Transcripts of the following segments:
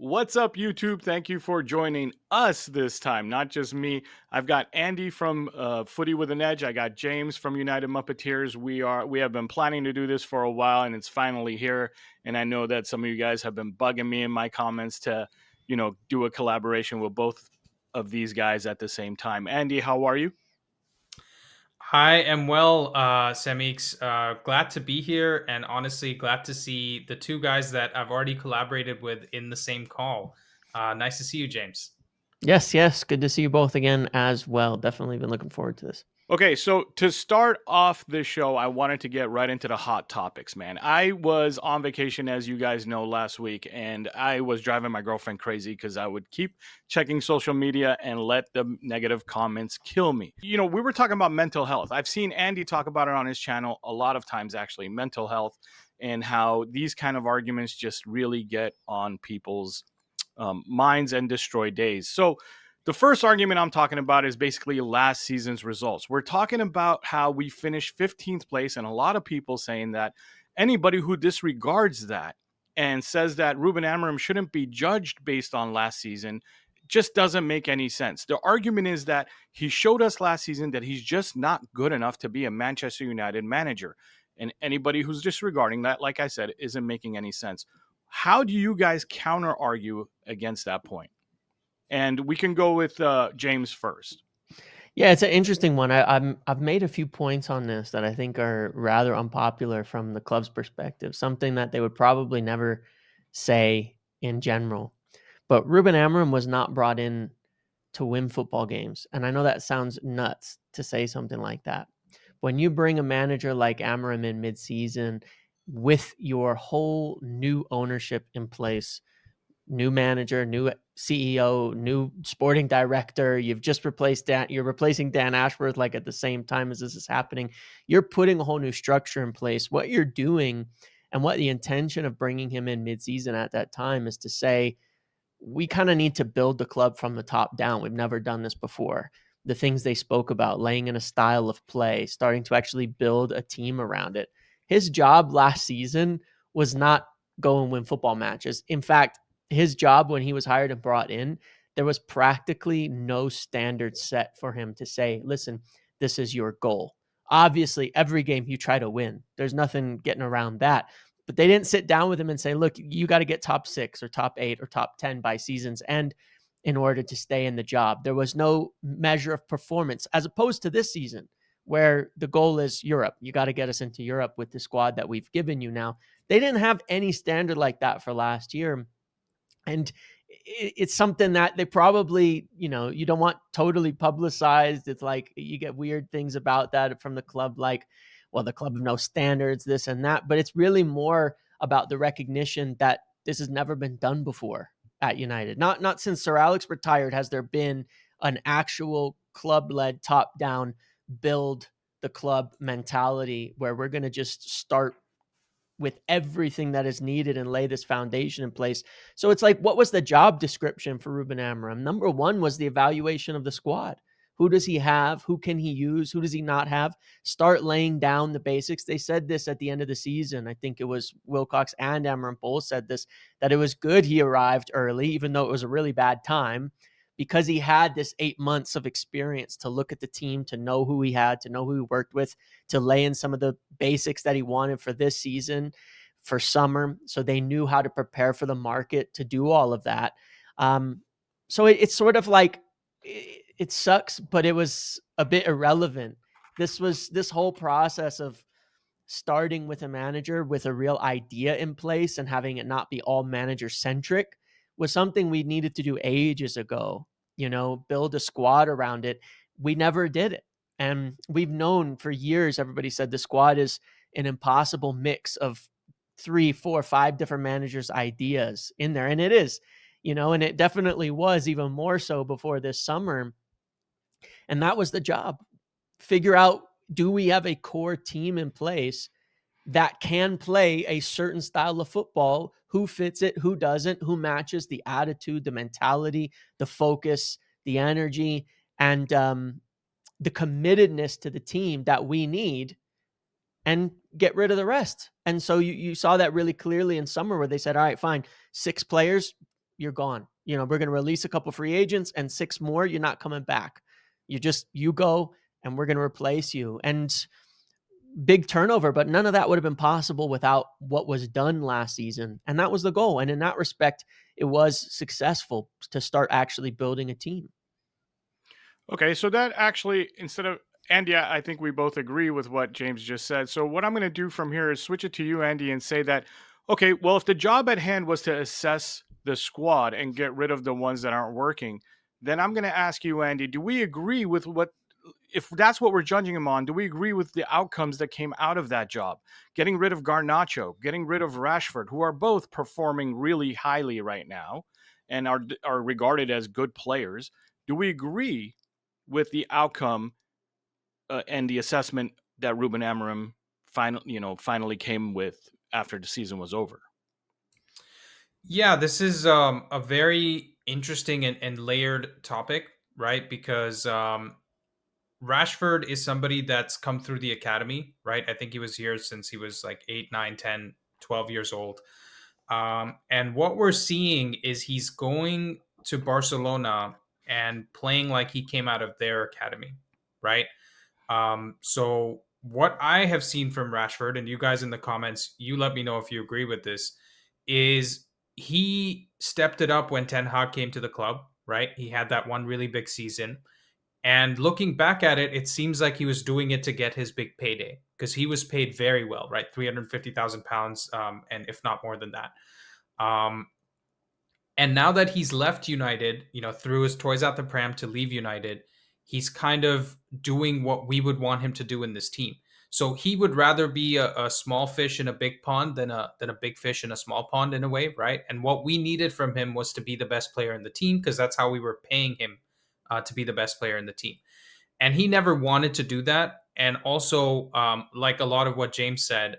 What's up, YouTube? Thank you for joining us this time, not just me. I've got Andy from Footy With An Edge. I got James from United Muppetiers. We have been planning to do this for a while, and it's finally here. And I know that some of you guys have been bugging me in my comments to, do a collaboration with both of these guys at the same time. Andy, how are you? I am well, Semeex. Glad to be here, and honestly, glad to see the two guys that I've already collaborated with in the same call. Nice to see you, James. Yes. Good to see you both again as well. Definitely been looking forward to this. Okay, so to start off this show, I wanted to get right into the hot topics, man. I was on vacation, as you guys know, last week, and I was driving my girlfriend crazy because I would keep checking social media and let the negative comments kill me. We were talking about mental health. I've seen Andy talk about it on his channel a lot of times, actually, mental health, and how these kind of arguments just really get on people's minds and destroy days. So, the first argument I'm talking about is basically last season's results. We're talking about how we finished 15th place, and a lot of people saying that anybody who disregards that and says that Ruben Amorim shouldn't be judged based on last season just doesn't make any sense. The argument is that he showed us last season that he's just not good enough to be a Manchester United manager. And anybody who's disregarding that, like I said, isn't making any sense. How do you guys counter argue against that point? And we can go with James first. Yeah, it's an interesting one. I've made a few points on this that I think are rather unpopular from the club's perspective. Something that they would probably never say in general. But Ruben Amorim was not brought in to win football games, and I know that sounds nuts to say something like that. When you bring a manager like Amorim in mid-season with your whole new ownership in place, new manager, new CEO, new sporting director. You've just replaced Dan. You're replacing Dan Ashworth like at the same time as this is happening. You're putting a whole new structure in place. What you're doing and what the intention of bringing him in midseason at that time is to say, we kind of need to build the club from the top down. We've never done this before. The things they spoke about, laying in a style of play, starting to actually build a team around it. His job last season was not go and win football matches. In fact, his job when he was hired and brought in, there was practically no standard set for him to say, listen, this is your goal. Obviously, every game you try to win. There's nothing getting around that. But they didn't sit down with him and say, look, you got to get top 6 or top 8 or top 10 by season's end in order to stay in the job. There was no measure of performance as opposed to this season where the goal is Europe. You got to get us into Europe with the squad that we've given you now. They didn't have any standard like that for last year. And it's something that they probably, you don't want totally publicized. It's like you get weird things about that from the club, like, well, the club have no standards, this and that. But it's really more about the recognition that this has never been done before at United. Not since Sir Alex retired has there been an actual club-led, top-down, build the club mentality where we're going to just start with everything that is needed and lay this foundation in place. So it's like, what was the job description for Ruben Amorim? Number one was the evaluation of the squad. Who does he have? Who can he use? Who does he not have? Start laying down the basics. They said this at the end of the season. I think it was Wilcox and Amorim both said this, that it was good he arrived early, even though it was a really bad time, because he had this 8 months of experience to look at the team, to know who he had, to know who he worked with, to lay in some of the basics that he wanted for this season, for summer. So they knew how to prepare for the market to do all of that. So it's sort of like, it sucks, but it was a bit irrelevant. This whole process of starting with a manager with a real idea in place and having it not be all manager centric was something we needed to do ages ago, build a squad around it. We never did it. And we've known for years, everybody said the squad is an impossible mix of 3, 4, 5 different managers' ideas in there. And it is, and it definitely was even more so before this summer. And that was the job. Figure out, do we have a core team in place that can play a certain style of football? Who fits it? Who doesn't? Who matches the attitude, the mentality, the focus, the energy, and the committedness to the team that we need, and get rid of the rest. And so you saw that really clearly in summer where they said, all right, fine, 6 players, you're gone. You know, we're going to release a couple free agents and 6 more, you're not coming back. You go and we're going to replace you. And big turnover, but none of that would have been possible without what was done last season. And that was the goal. And in that respect, it was successful to start actually building a team. Okay, so that actually, and yeah, I think we both agree with what James just said. So what I'm going to do from here is switch it to you, Andy, and say that, okay, well, if the job at hand was to assess the squad and get rid of the ones that aren't working, then I'm going to ask you, Andy, do we agree with if that's what we're judging him on, do we agree with the outcomes that came out of that job? Getting rid of Garnacho, getting rid of Rashford, who are both performing really highly right now and are regarded as good players. Do we agree with the outcome and the assessment that Ruben Amorim finally came with after the season was over? Yeah, this is a very interesting and layered topic, right? Because Rashford is somebody that's come through the academy, right? I think he was here since he was like 8, 9, 10, 12 years old. And what we're seeing is he's going to Barcelona and playing like he came out of their academy, right? So what I have seen from Rashford, and you guys in the comments, you let me know if you agree with this, is he stepped it up when Ten Hag came to the club, right? He had that one really big season. And looking back at it, it seems like he was doing it to get his big payday because he was paid very well, right? £350,000, and if not more than that. And now that he's left United, threw his toys out the pram to leave United, he's kind of doing what we would want him to do in this team. So he would rather be a small fish in a big pond than a big fish in a small pond in a way, right? And what we needed from him was to be the best player in the team because that's how we were paying him to be the best player in the team. And he never wanted to do that. And also, like a lot of what James said,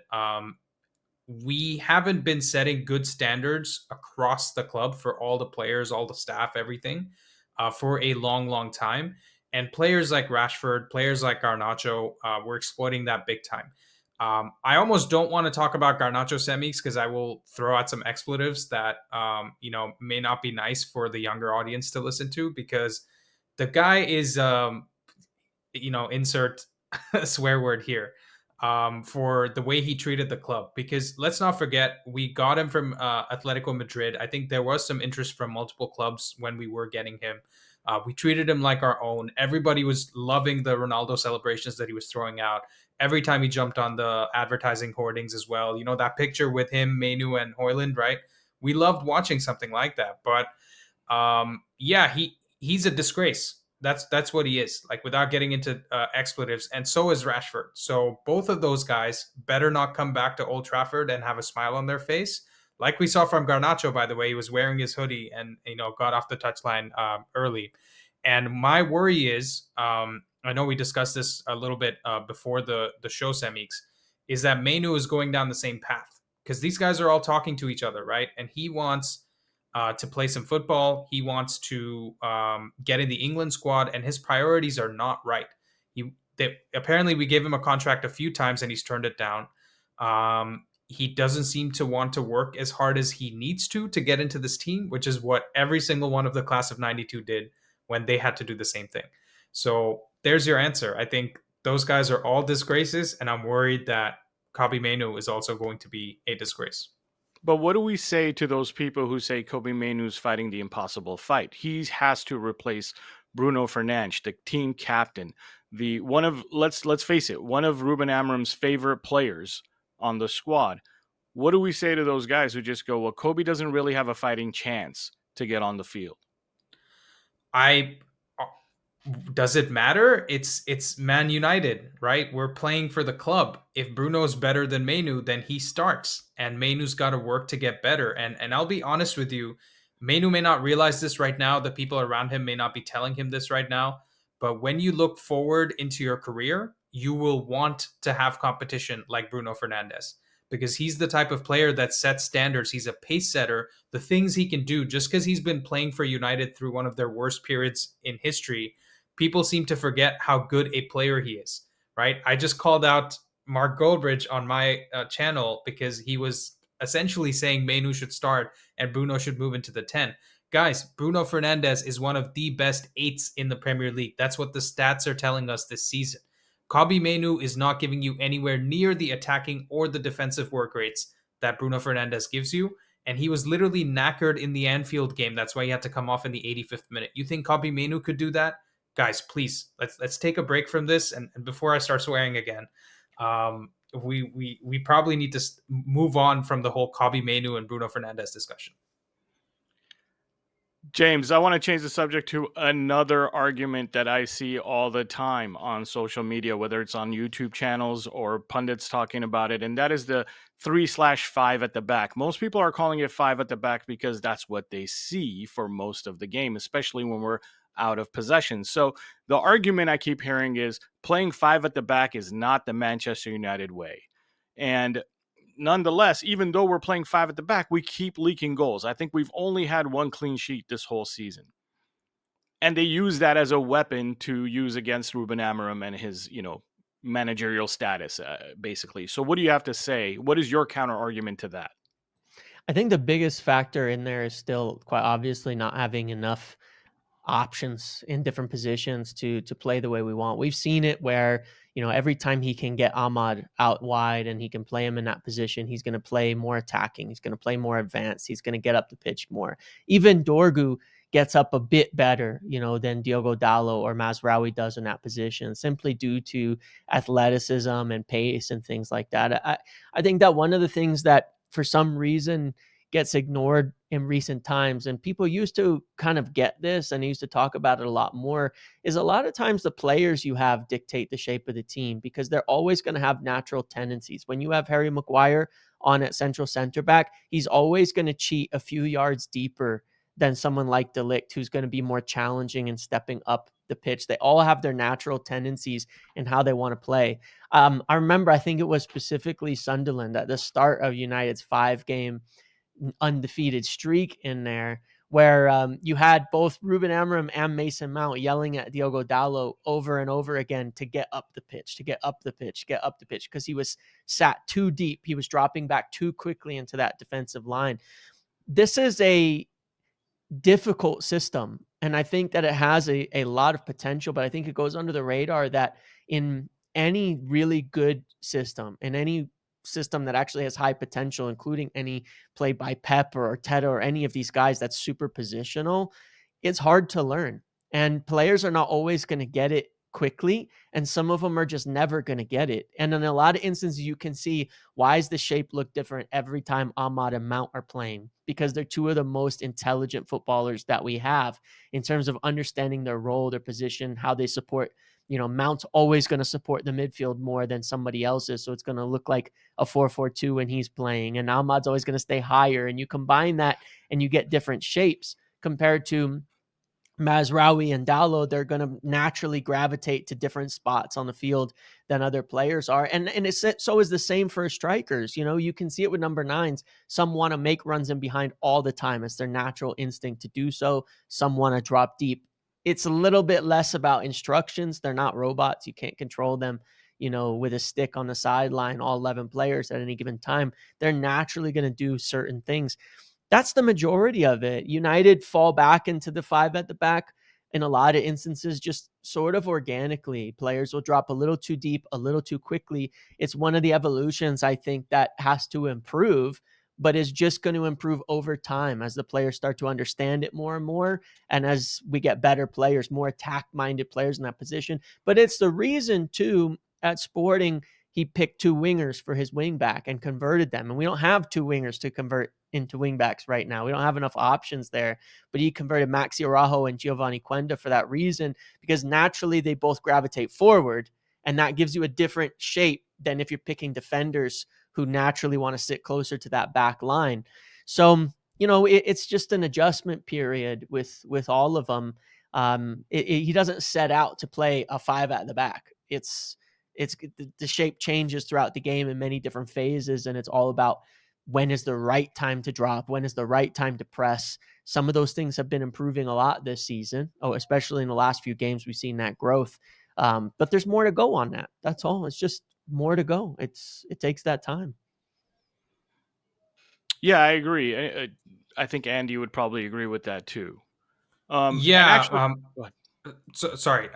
we haven't been setting good standards across the club for all the players, all the staff, everything for a long, long time. And players like Rashford, players like Garnacho, were exploiting that big time. I almost don't want to talk about Garnacho Semeex because I will throw out some expletives that may not be nice for the younger audience to listen to because the guy is insert a swear word here, for the way he treated the club. Because let's not forget, we got him from Atletico Madrid. I think there was some interest from multiple clubs when we were getting him. We treated him like our own. Everybody was loving the Ronaldo celebrations that he was throwing out. Every time he jumped on the advertising hoardings as well. That picture with him, Mainoo, and Højlund, right? We loved watching something like that. But he's a disgrace. That's what he is, like, without getting into expletives. And so is Rashford. So both of those guys better not come back to Old Trafford and have a smile on their face. Like we saw from Garnacho, by the way, he was wearing his hoodie and, got off the touchline early. And my worry is, I know we discussed this a little bit before the show, Semeex, is that Mainoo is going down the same path because these guys are all talking to each other, right? And he wants to play some football. He wants to get in the England squad, and his priorities are not right. Apparently, we gave him a contract a few times, and he's turned it down. He doesn't seem to want to work as hard as he needs to get into this team, which is what every single one of the class of 92 did when they had to do the same thing. So there's your answer. I think those guys are all disgraces, and I'm worried that Kobbie Mainoo is also going to be a disgrace. But what do we say to those people who say Kobbie Mainoo's fighting the impossible fight? He has to replace Bruno Fernandes, the team captain, let's face it, one of Ruben Amorim's favorite players on the squad. What do we say to those guys who just go, well, Kobbie doesn't really have a fighting chance to get on the field? Does it matter? It's Man United, right? We're playing for the club. If Bruno's better than Mainoo, then he starts, and Mainoo's got to work to get better. And I'll be honest with you, Mainoo may not realize this right now. The people around him may not be telling him this right now. But when you look forward into your career, you will want to have competition like Bruno Fernandes, because he's the type of player that sets standards. He's a pace setter. The things he can do, just because he's been playing for United through one of their worst periods in history, people seem to forget how good a player he is, right? I just called out Mark Goldbridge on my channel because he was essentially saying Mainoo should start and Bruno should move into the 10. Guys, Bruno Fernandes is one of the best 8s in the Premier League. That's what the stats are telling us this season. Kobbie Mainoo is not giving you anywhere near the attacking or the defensive work rates that Bruno Fernandes gives you. And he was literally knackered in the Anfield game. That's why he had to come off in the 85th minute. You think Kobbie Mainoo could do that? Guys, please, let's take a break from this. And before I start swearing again, we probably need to move on from the whole Kobbie Mainoo and Bruno Fernandes discussion. James, I want to change the subject to another argument that I see all the time on social media, whether it's on YouTube channels or pundits talking about it, and that is the 3/5 at the back. Most people are calling it 5 at the back because that's what they see for most of the game, especially when we're out of possession. So the argument I keep hearing is playing 5 at the back is not the Manchester United way. And nonetheless, even though we're playing 5 at the back, we keep leaking goals. I think we've only had 1 clean sheet this whole season. And they use that as a weapon to use against Ruben Amorim and his, managerial status, basically. So what do you have to say? What is your counter argument to that? I think the biggest factor in there is still quite obviously not having enough options in different positions to play the way we want. We've seen it where, every time he can get Ahmad out wide and he can play him in that position, he's going to play more attacking. He's going to play more advanced. He's going to get up the pitch more. Even Dorgu gets up a bit better, than Diogo Dalot or Mazraoui does in that position, simply due to athleticism and pace and things like that. I think that one of the things that for some reason gets ignored in recent times, and people used to kind of get this and used to talk about it a lot more, is a lot of times the players you have dictate the shape of the team because they're always going to have natural tendencies. When you have Harry Maguire on at central center back, he's always going to cheat a few yards deeper than someone like De Ligt, who's going to be more challenging and stepping up the pitch. They all have their natural tendencies in how they want to play. I remember, I think it was specifically Sunderland at the start of United's 5-game undefeated streak in there, where you had both Ruben Amorim and Mason Mount yelling at Diogo Dalot over and over again to get up the pitch, because he was sat too deep. He was dropping back too quickly into that defensive line. This is a difficult system, and I think that it has a lot of potential, but I think it goes under the radar that in any really good system, in any system that actually has high potential, including any played by Pep or Arteta or any of these guys that's super positional, it's hard to learn. And players are not always going to get it quickly, and some of them are just never going to get it. And in a lot of instances, you can see why does the shape look different every time Ahmad and Mount are playing, because they're two of the most intelligent footballers that we have in terms of understanding their role, their position, how they support. Mount's always going to support the midfield more than somebody else's. So it's going to look like a 4-4-2 when he's playing. And Ahmad's always going to stay higher. And you combine that and you get different shapes compared to Mazraoui and Dalot. They're going to naturally gravitate to different spots on the field than other players are. And it's so is the same for strikers. You can see it with number 9s. Some want to make runs in behind all the time. It's their natural instinct to do so. Some want to drop deep. It's a little bit less about instructions. They're not robots. You can't control them, with a stick on the sideline, all 11 players at any given time. They're naturally going to do certain things. That's the majority of it. United fall back into the 5 at the back in a lot of instances, just sort of organically. Players will drop a little too deep, a little too quickly. It's one of the evolutions I think that has to improve, but is just going to improve over time as the players start to understand it more and more. And as we get better players, more attack-minded players in that position. But it's the reason too, at Sporting, he picked 2 wingers for his wingback and converted them. And we don't have 2 wingers to convert into wingbacks right now. We don't have enough options there, but he converted Maxi Araujo and Giovanni Quenda for that reason, because naturally they both gravitate forward, and that gives you a different shape than if you're picking defenders who naturally want to sit closer to that back line. So, it's just an adjustment period with all of them. He doesn't set out to play a 5 at the back. It's the shape changes throughout the game in many different phases, and it's all about when is the right time to drop, when is the right time to press. Some of those things have been improving a lot this season. Especially in the last few games, we've seen that growth. But there's more to go on that. That's all. It's just more to go. It takes that time. Yeah, I agree. I think Andy would probably agree with that too. And Yeah. actually, go ahead. Sorry.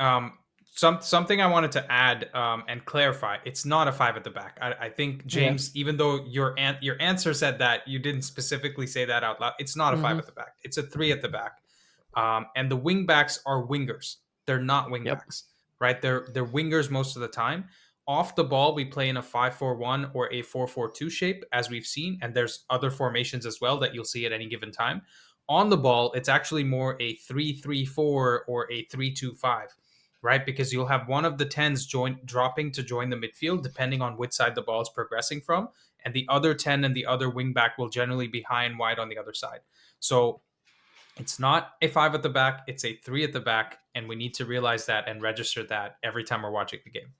Something I wanted to add and clarify. It's not a five at the back. I think Yeah. James, even though your answer said that, you didn't specifically say that out loud. It's not a five Mm-hmm. at the back. It's a three at the back. And the wing backs are wingers. They're not wing Yep. backs, right? They're wingers most of the time. Off the ball, we play in a 5-4-1 or a 4-4-2 shape, as we've seen, and there's other formations as well that you'll see at any given time. On the ball, it's actually more a 3-3-4 or a 3-2-5, right? Because you'll have one of the 10s dropping to join the midfield, depending on which side the ball is progressing from, and the other 10 and the other wing back will generally be high and wide on the other side. So it's not a five at the back, it's a three at the back, and we need to realize that and register that every time we're watching the game.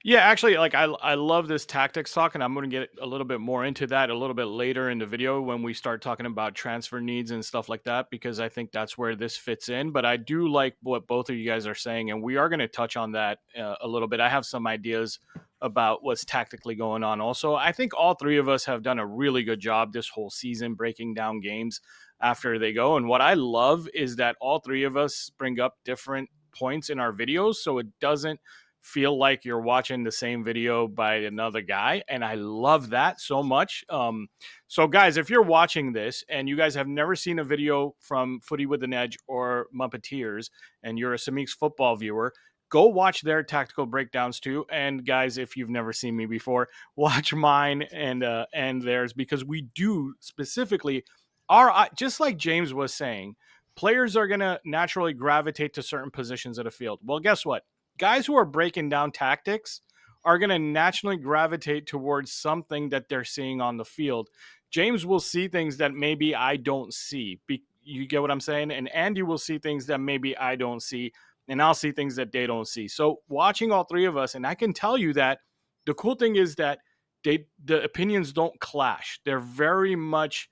Yeah, actually, like I love this tactics talk, and I'm going to get a little bit more into that a little bit later in the video when we start talking about transfer needs and stuff like that, because I think that's where this fits in. But I do like what both of you guys are saying, and we are going to touch on that a little bit. I have some ideas about what's tactically going on. Also, I think all three of us have done a really good job this whole season breaking down games after they go. And what I love is that all three of us bring up different points in our videos, so it doesn't feel like you're watching the same video by another guy, and I love that so much. So guys, if you're watching this and you guys have never seen a video from Footy With An Edge or Muppetiers, and you're a Semeex Football viewer, go watch their tactical breakdowns too. And guys, if you've never seen me before, watch mine and theirs, because we do specifically just like James was saying, players are going to naturally gravitate to certain positions of the field. Well, guess what? Guys who are breaking down tactics are going to naturally gravitate towards something that they're seeing on the field. James will see things that maybe I don't see. You get what I'm saying? And Andy will see things that maybe I don't see, and I'll see things that they don't see. So watching all three of us, and I can tell you that the cool thing is that the opinions don't clash. They're very much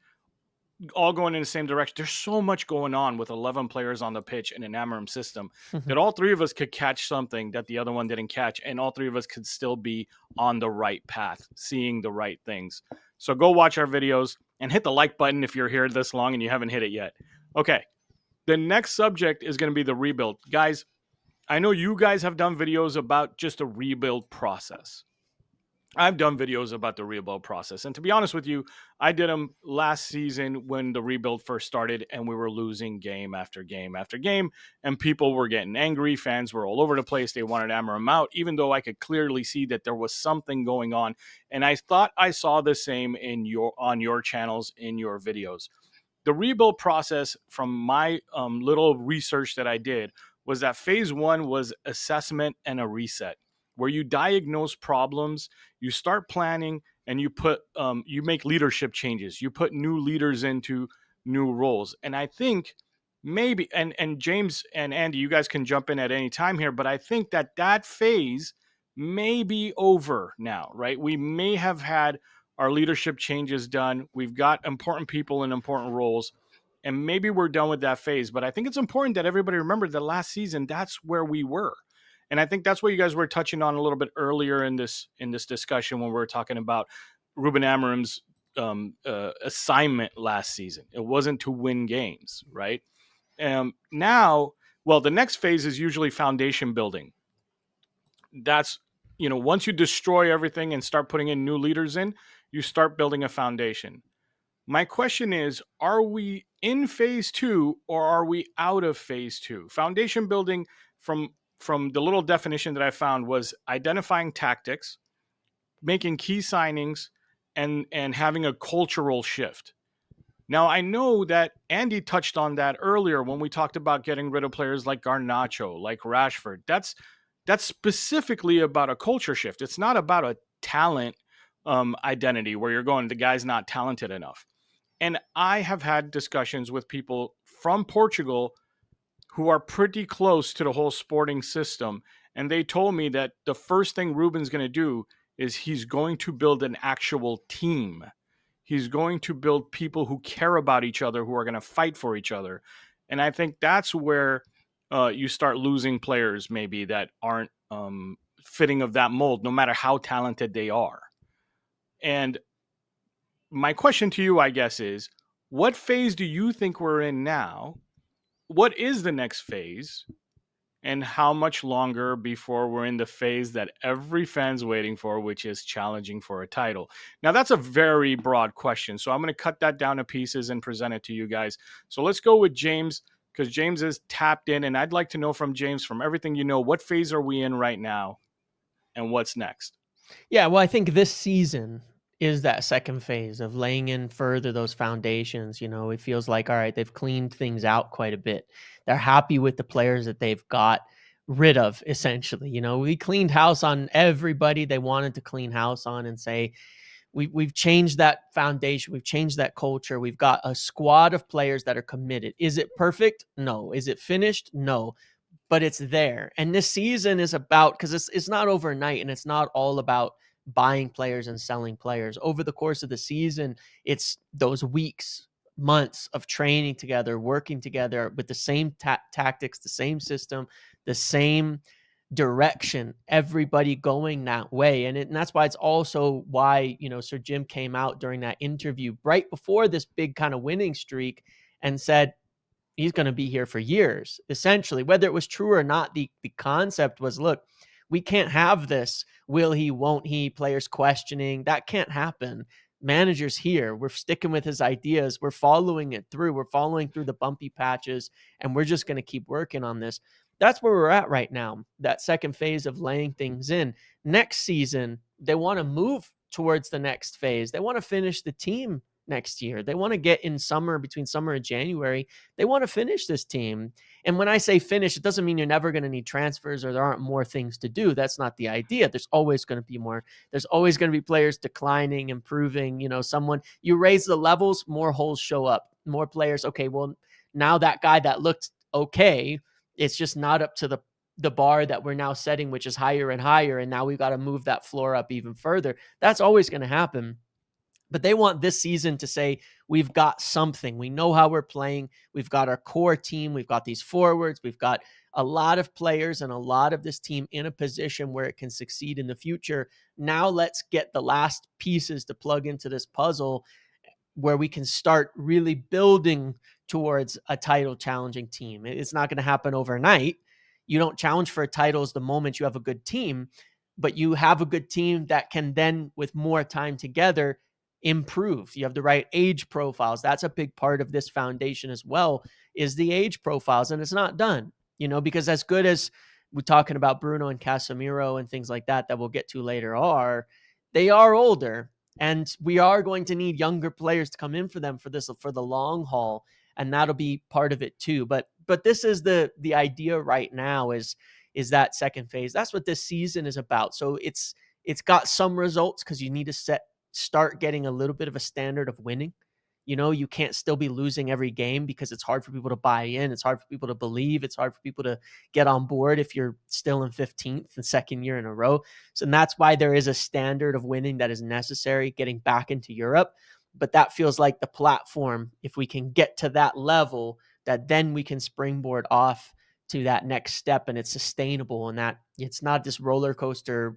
all going in the same direction. There's so much going on with 11 players on the pitch in an Amorim system that all three of us could catch something that the other one didn't catch, and all three of us could still be on the right path, seeing the right things. So go watch our videos and hit the like button if you're here this long and you haven't hit it yet. Okay, the next subject is going to be the rebuild. Guys, I know you guys have done videos about just a rebuild process. I've done videos about the rebuild process. And to be honest with you, I did them last season when the rebuild first started and we were losing game after game after game. And people were getting angry. Fans were all over the place. They wanted Amorim out, even though I could clearly see that there was something going on. And I thought I saw the same on your channels, in your videos. The rebuild process, from my little research that I did, was that phase one was assessment and a reset, where you diagnose problems, you start planning, and you make leadership changes. You put new leaders into new roles. And I think maybe, and James and Andy, you guys can jump in at any time here, but I think that phase may be over now, right? We may have had our leadership changes done. We've got important people in important roles, and maybe we're done with that phase. But I think it's important that everybody remember that last season, that's where we were. And I think that's what you guys were touching on a little bit earlier in this discussion when we were talking about Ruben Amorim's assignment last season. It wasn't to win games, right? Now, well, the next phase is usually foundation building. That's, once you destroy everything and start putting in new leaders in, you start building a foundation. My question is, are we in phase two or are we out of phase two? Foundation building, from the little definition that I found, was identifying tactics, making key signings, and having a cultural shift. Now, I know that Andy touched on that earlier when we talked about getting rid of players like Garnacho, like Rashford. That's specifically about a culture shift. It's not about a talent identity where you're going, the guy's not talented enough. And I have had discussions with people from Portugal who are pretty close to the whole sporting system. And they told me that the first thing Ruben's going to do is he's going to build an actual team. He's going to build people who care about each other, who are going to fight for each other. And I think that's where you start losing players maybe that aren't fitting of that mold, no matter how talented they are. And my question to you, I guess, is what phase do you think we're in now? What is the next phase? And how much longer before we're in the phase that every fan's waiting for, which is challenging for a title? Now, that's a very broad question, so I'm going to cut that down to pieces and present it to you guys. So let's go with James, because James is tapped in, and I'd like to know from James, from everything you know, what phase are we in right now and what's next? Yeah, well, I think this season is that second phase of laying in further those foundations. It feels like, all right, they've cleaned things out quite a bit. They're happy with the players that they've got rid of, essentially. We cleaned house on everybody they wanted to clean house on and say, we've changed that foundation. We've changed that culture. We've got a squad of players that are committed. Is it perfect? No. Is it finished? No. But it's there. And this season is about, because it's not overnight, and it's not all about buying players and selling players. Over the course of the season, it's those weeks, months of training together, working together with the same tactics, the same system, the same direction, everybody going that way. And that's why it's also why, Sir Jim came out during that interview right before this big kind of winning streak and said, he's going to be here for years, essentially. Whether it was true or not, the concept was, look, we can't have this will he, won't he, players questioning. That can't happen. Manager's here. We're sticking with his ideas. We're following it through. We're following through the bumpy patches, and we're just going to keep working on this. That's where we're at right now, that second phase of laying things in. Next season, they want to move towards the next phase. They want to finish the team next year. They want to get in summer, between summer and January. They want to finish this team. And when I say finish, it doesn't mean you're never going to need transfers or there aren't more things to do. That's not the idea. There's always going to be more. There's always going to be players declining, improving. You raise the levels, more holes show up, more players. Okay, well, now that guy that looked okay, it's just not up to the bar that we're now setting, which is higher and higher. And now we've got to move that floor up even further. That's always going to happen. But they want this season to say, we've got something. We know how we're playing. We've got our core team. We've got these forwards. We've got a lot of players and a lot of this team in a position where it can succeed in the future. Now let's get the last pieces to plug into this puzzle where we can start really building towards a title challenging team. It's not going to happen overnight. You don't challenge for titles the moment you have a good team, but you have a good team that can then, with more time together, improve. You have the right age profiles. That's a big part of this foundation as well, is the age profiles. And it's not done, because as good as we're talking about Bruno and Casemiro and things like that we'll get to later they are older. And we are going to need younger players to come in for them for the long haul. And that'll be part of it too. But this is the idea right now is that second phase. That's what this season is about. So it's got some results because you need to start getting a little bit of a standard of winning. You can't still be losing every game because it's hard for people to buy in. It's hard for people to believe. It's hard for people to get on board if you're still in 15th the second year in a row. So that's why there is a standard of winning that is necessary, getting back into Europe. But that feels like the platform. If we can get to that level, that then we can springboard off to that next step, and it's sustainable, and that it's not this roller coaster.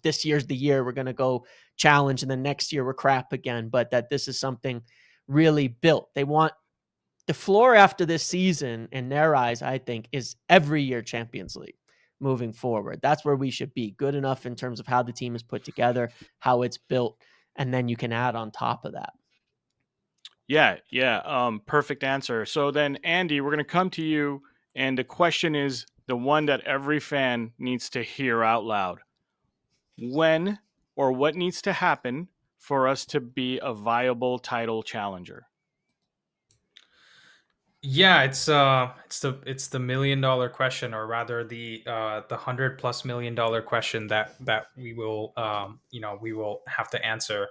This year's the year we're going to go challenge, and then next year we're crap again, but that this is something really built. They want the floor after this season, in their eyes, I think, is every year Champions League moving forward. That's where we should be. Good enough in terms of how the team is put together, how it's built, and then you can add on top of that. Yeah. Perfect answer. So then, Andy, we're going to come to you, and the question is the one that every fan needs to hear out loud. When or what needs to happen for us to be a viable title challenger? Yeah, it's the $1 million question, or rather the $100+ million question that we will we will have to answer.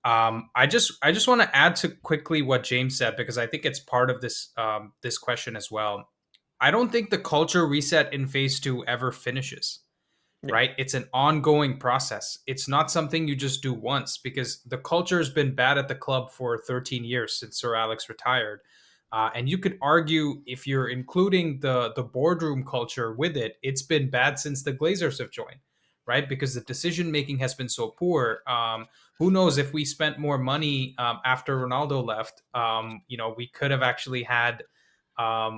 I just want to add to quickly what James said, because I think it's part of this question as well. I don't think the culture reset in phase 2 ever finishes. Yeah. Right? It's an ongoing process. It's not something you just do once, because the culture has been bad at the club for 13 years since Sir Alex retired. And you could argue, if you're including the boardroom culture with it, it's been bad since the Glazers have joined, right? Because the decision making has been so poor. Who knows if we spent more money after Ronaldo left? We could have actually had.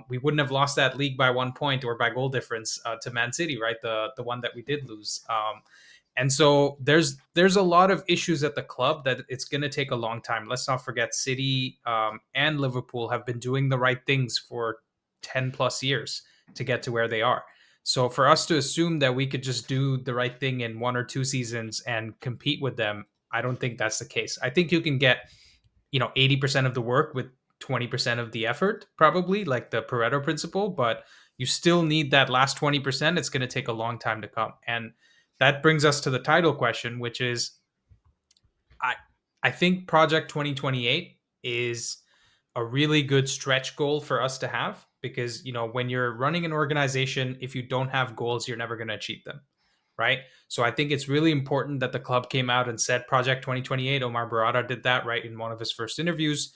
We wouldn't have lost that league by 1 point or by goal difference to Man City, right? The one that we did lose. And so there's a lot of issues at the club that it's going to take a long time. Let's not forget City and Liverpool have been doing the right things for 10 plus years to get to where they are. So for us to assume that we could just do the right thing in 1 or 2 seasons and compete with them, I don't think that's the case. I think you can get, 80% of the work with 20% of the effort, probably, like the Pareto principle, but you still need that last 20%. It's going to take a long time to come. And that brings us to the title question, which is I think Project 2028 is a really good stretch goal for us to have, because when you're running an organization, if you don't have goals, you're never going to achieve them, right? So I think it's really important that the club came out and said Project 2028. Omar Barada did that right in one of his first interviews.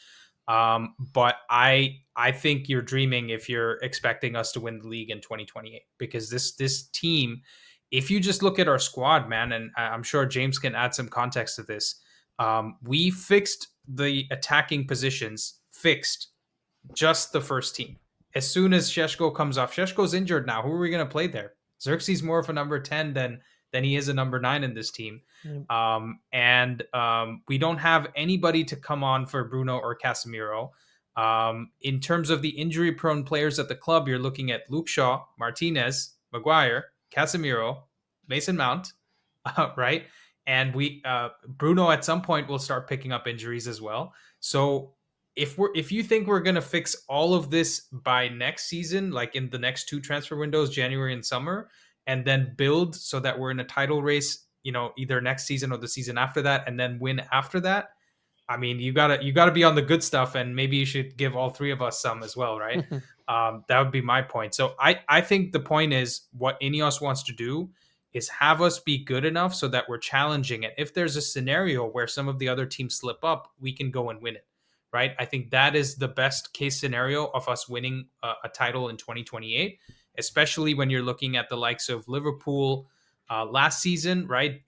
But I think you're dreaming if you're expecting us to win the league in 2028, because this team, if you just look at our squad, man, and I'm sure James can add some context to this, we fixed the attacking positions, fixed just the first team. As soon as Šeško comes off, Šeško's injured now. Who are we going to play there? Xerxes more of a number 10 than he is a number 9 in this team. And we don't have anybody to come on for Bruno or Casemiro. In terms of the injury-prone players at the club, you're looking at Luke Shaw, Martinez, Maguire, Casemiro, Mason Mount, right? And Bruno at some point will start picking up injuries as well. So if you think we're going to fix all of this by next season, like in the next 2 transfer windows, January and summer, and then build so that we're in a title race, either next season or the season after that, and then win after that, I mean, you gotta be on the good stuff, and maybe you should give all 3 of us some as well, right? That would be my point. So I think the point is, what Ineos wants to do is have us be good enough so that we're challenging it. If there's a scenario where some of the other teams slip up, we can go and win it, right? I think that is the best case scenario of us winning a title in 2028, especially when you're looking at the likes of Liverpool last season, right?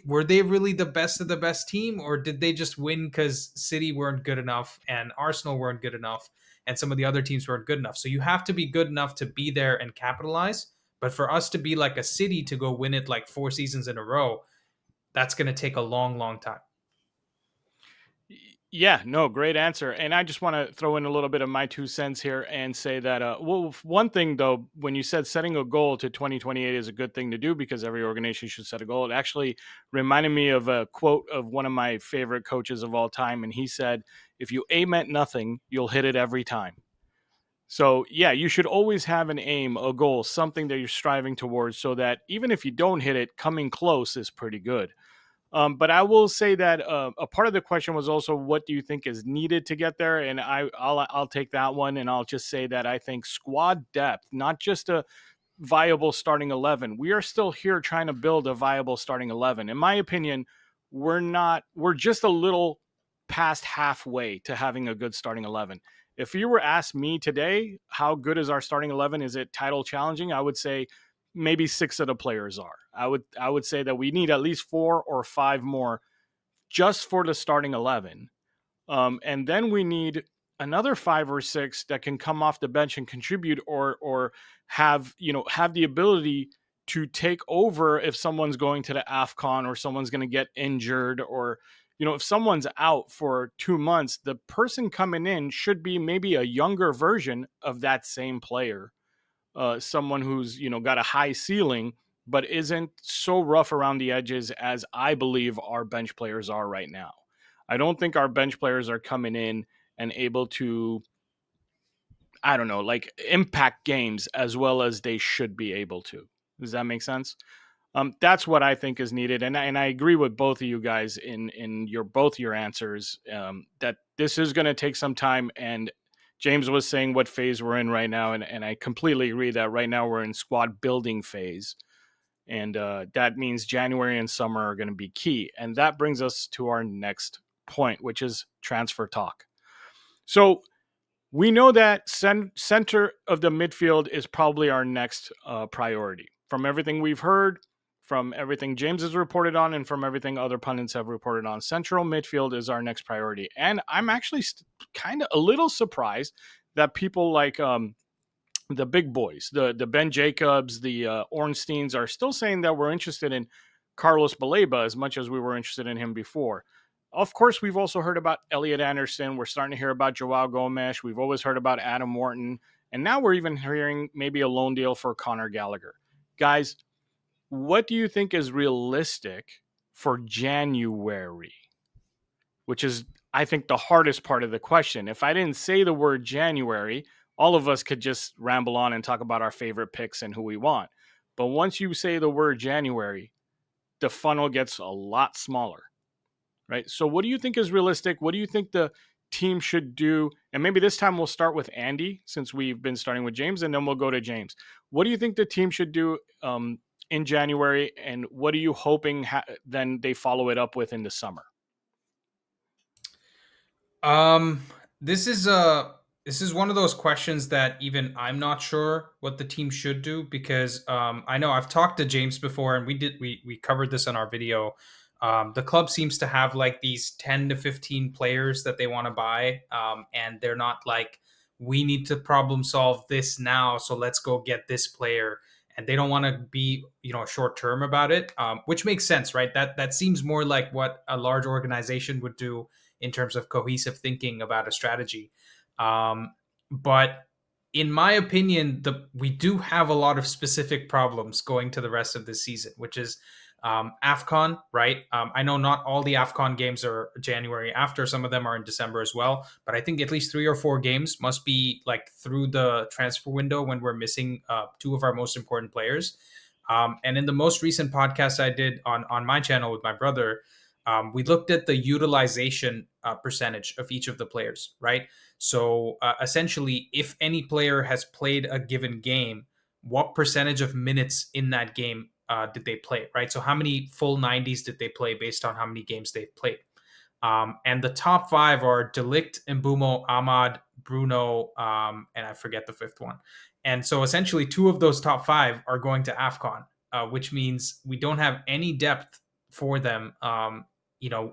Were they really the best of the best team, or did they just win because City weren't good enough and Arsenal weren't good enough and some of the other teams weren't good enough? So you have to be good enough to be there and capitalize. But for us to be like a City to go win it like 4 seasons in a row, that's going to take a long, long time. Yeah, no, great answer. And I just want to throw in a little bit of my 2 cents here and say that, one thing though, when you said setting a goal to 2028 is a good thing to do because every organization should set a goal, it actually reminded me of a quote of one of my favorite coaches of all time. And he said, if you aim at nothing, you'll hit it every time. So yeah, you should always have an aim, a goal, something that you're striving towards, so that even if you don't hit it, coming close is pretty good. But I will say that a part of the question was also, what do you think is needed to get there? And I'll take that one, and I'll just say that I think squad depth, not just a viable starting 11. We are still here trying to build a viable starting 11. In my opinion, we're just a little past halfway to having a good starting 11. If you were asked me today, how good is our starting 11? Is it title challenging? I would say maybe 6 of the players are. I would say that we need at least 4 or 5 more just for the starting 11. And then we need another 5 or 6 that can come off the bench and contribute, or have the ability to take over if someone's going to the AFCON or someone's going to get injured, or if someone's out for 2 months, the person coming in should be maybe a younger version of that same player. Someone who's got a high ceiling but isn't so rough around the edges as I believe our bench players are right now. I don't think our bench players are coming in and able to, I don't know, like impact games as well as they should be able to. Does that make sense? That's what I think is needed, and I agree with both of you guys in both your answers, that this is going to take some time. And James was saying what phase we're in right now, and I completely agree that right now we're in squad building phase, and that means January and summer are going to be key. And that brings us to our next point, which is transfer talk. So we know that center of the midfield is probably our next priority. From everything we've heard from everything James has reported on and from everything other pundits have reported on, central midfield is our next priority. And I'm actually kind of a little surprised that people like the big boys, the Ben Jacobs, the Ornsteins are still saying that we're interested in Carlos Baleba as much as we were interested in him before. Of course, we've also heard about Elliot Anderson. We're starting to hear about João Gomes. We've always heard about Adam Morton. And now we're even hearing maybe a loan deal for Conor Gallagher. Guys, what do you think is realistic for January? Which is, I think, the hardest part of the question. If I didn't say the word January, all of us could just ramble on and talk about our favorite picks and who we want. But once you say the word January, the funnel gets a lot smaller, right? So what do you think is realistic? What do you think the team should do? And maybe this time we'll start with Andy, since we've been starting with James, and then we'll go to James. What do you think the team should do in January, and what are you hoping then they follow it up with in the summer? This is one of those questions that even I'm not sure what the team should do, because I know I've talked to James before, and we covered this in our video. The club seems to have like these 10 to 15 players that they want to buy, and they're not like, we need to problem solve this now, so let's go get this player. And they don't want to be, short term about it, which makes sense, right? That seems more like what a large organization would do in terms of cohesive thinking about a strategy. But in my opinion, we do have a lot of specific problems going to the rest of the season, which is AFCON, right? I know not all the AFCON games are January after. Some of them are in December as well. But I think at least 3 or 4 games must be like through the transfer window when we're missing 2 of our most important players. And in the most recent podcast I did on my channel with my brother, we looked at the utilization percentage of each of the players, right? So essentially, if any player has played a given game, what percentage of minutes in that game did they play, right? So how many full 90s did they play based on how many games they've played? And the top 5 are De Ligt, Mbeumo, Ahmad, Bruno, and I forget the 5th one. And so essentially 2 of those top 5 are going to AFCON, which means we don't have any depth for them,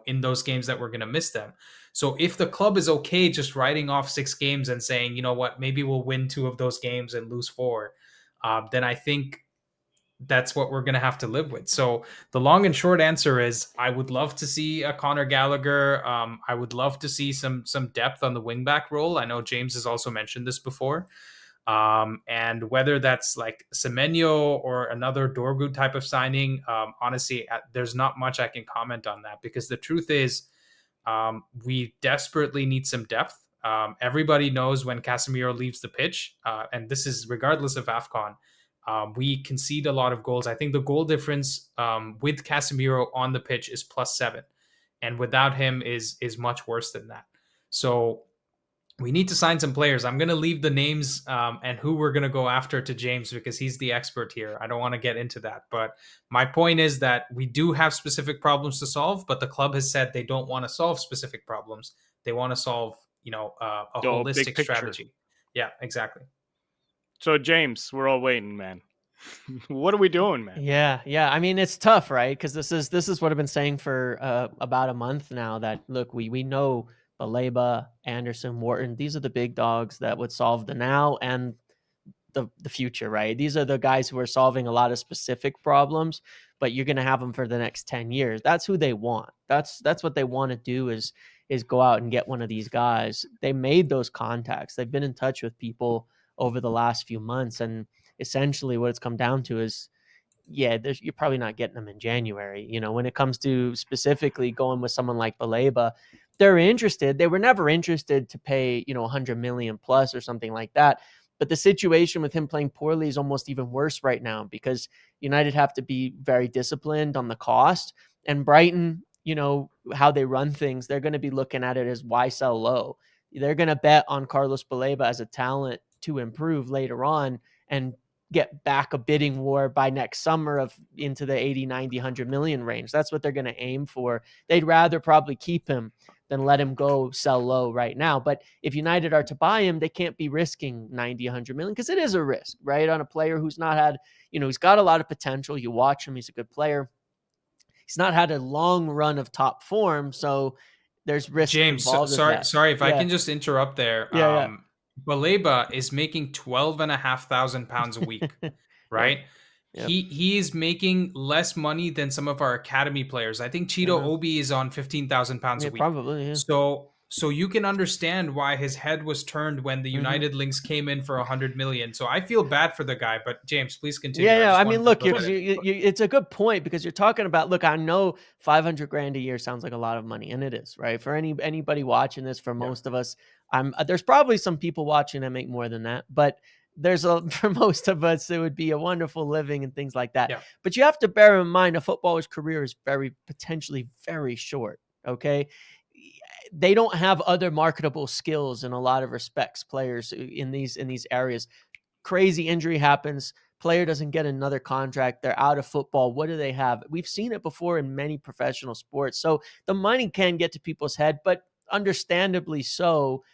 in those games that we're going to miss them. So if the club is okay just writing off 6 games and saying, you know what, maybe we'll win 2 of those games and lose 4, then I think that's what we're going to have to live with. So the long and short answer is I would love to see a Conor Gallagher. I would love to see some depth on the wingback role. I know James has also mentioned this before. And whether that's like Semenyo or another Dorgu type of signing, honestly, there's not much I can comment on that, because the truth is we desperately need some depth. Everybody knows when Casemiro leaves the pitch, and this is regardless of AFCON, we concede a lot of goals. I think the goal difference with Casemiro on the pitch is +7, and without him is much worse than that. So we need to sign some players. I'm going to leave the names and who we're going to go after to James, because he's the expert here. I don't want to get into that. But my point is that we do have specific problems to solve, but the club has said they don't want to solve specific problems. They want to solve, a holistic strategy. Yeah, exactly. So, James, we're all waiting, man. What are we doing, man? Yeah. I mean, it's tough, right? Because this is what I've been saying for about a month now. That look, we know Baleba, Anderson, Morton. These are the big dogs that would solve the now and the future, right? These are the guys who are solving a lot of specific problems, but you're going to have them for the next 10 years. That's who they want. That's what they want to do is go out and get one of these guys. They made those contacts. They've been in touch with people over the last few months. And essentially what it's come down to is, you're probably not getting them in January. When it comes to specifically going with someone like Baleba, they're interested. They were never interested to pay, 100 million plus or something like that. But the situation with him playing poorly is almost even worse right now, because United have to be very disciplined on the cost. And Brighton, how they run things, they're going to be looking at it as why sell low. They're going to bet on Carlos Baleba as a talent to improve later on and get back a bidding war by next summer of into the 80, 90, 100 million range. That's what they're going to aim for. They'd rather probably keep him then let him go sell low right now. But if United are to buy him, they can't be risking 90, 100 million, because it is a risk, right? On a player who's not had, he's got a lot of potential. You watch him, he's a good player. He's not had a long run of top form, so there's risk James, involved with that. sorry if I can just interrupt there. Yeah. Baleba is making £12,500 a week, right? Yep. He's making less money than some of our academy players. I think Cheeto Obi is on £15,000 a week. Probably, yeah. So you can understand why his head was turned when the United links came in for 100 million. So I feel bad for the guy, but James, please continue. Yeah. I mean, look, it's a good point, because you're talking about, look, I know 500 grand a year sounds like a lot of money, and it is, right? For anybody watching this, for most of us, there's probably some people watching that make more than that, but for most of us, it would be a wonderful living and things like that. Yeah. But you have to bear in mind, a footballer's career is potentially very short. Okay. They don't have other marketable skills in a lot of respects, players in these areas. Crazy injury happens, player doesn't get another contract, they're out of football. What do they have? We've seen it before in many professional sports. So the money can get to people's head, but understandably so.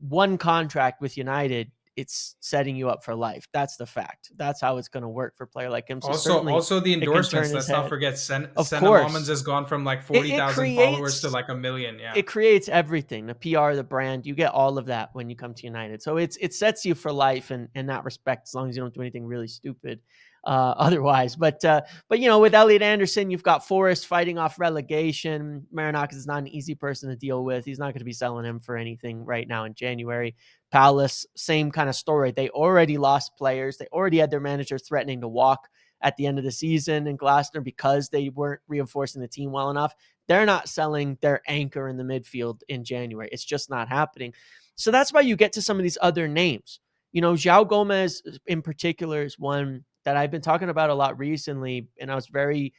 One contract with United, it's setting you up for life. That's the fact. That's how it's going to work for a player like him. So also the endorsements. Let's not forget, Senna Moments has gone from like 40,000 followers to like 1 million. Yeah, it creates everything: the PR, the brand. You get all of that when you come to United. So it sets you for life in that respect, as long as you don't do anything really stupid otherwise. But with Elliot Anderson, you've got Forest fighting off relegation. Marinakis is not an easy person to deal with. He's not going to be selling him for anything right now in January. Palace, same kind of story. They already lost players. They already had their manager threatening to walk at the end of the season in Glasner because they weren't reinforcing the team well enough. They're not selling their anchor in the midfield in January. It's just not happening. So that's why you get to some of these other names. João Gomes in particular is one that I've been talking about a lot recently, and I was very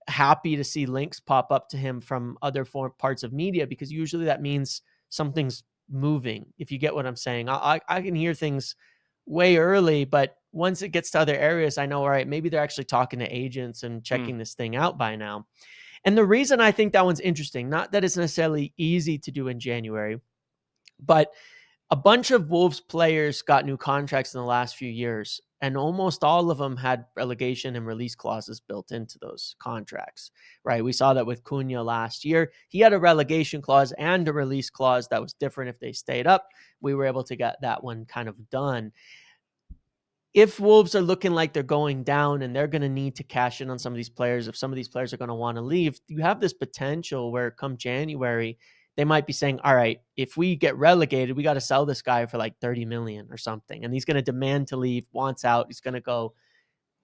happy to see links pop up to him from other parts of media, because usually that means something's moving, if you get what I'm saying. I can hear things way early, but once it gets to other areas, I know, all right, maybe they're actually talking to agents and checking this thing out by now. And the reason I think that one's interesting, not that it's necessarily easy to do in January, but a bunch of Wolves players got new contracts in the last few years, and almost all of them had relegation and release clauses built into those contracts, right? We saw that with Cunha last year. He had a relegation clause and a release clause that was different if they stayed up. We were able to get that one kind of done. If Wolves are looking like they're going down and they're going to need to cash in on some of these players, if some of these players are going to want to leave, you have this potential where come January, they might be saying, all right, if we get relegated, we got to sell this guy for like 30 million or something. And he's going to demand to leave, wants out. He's going to go,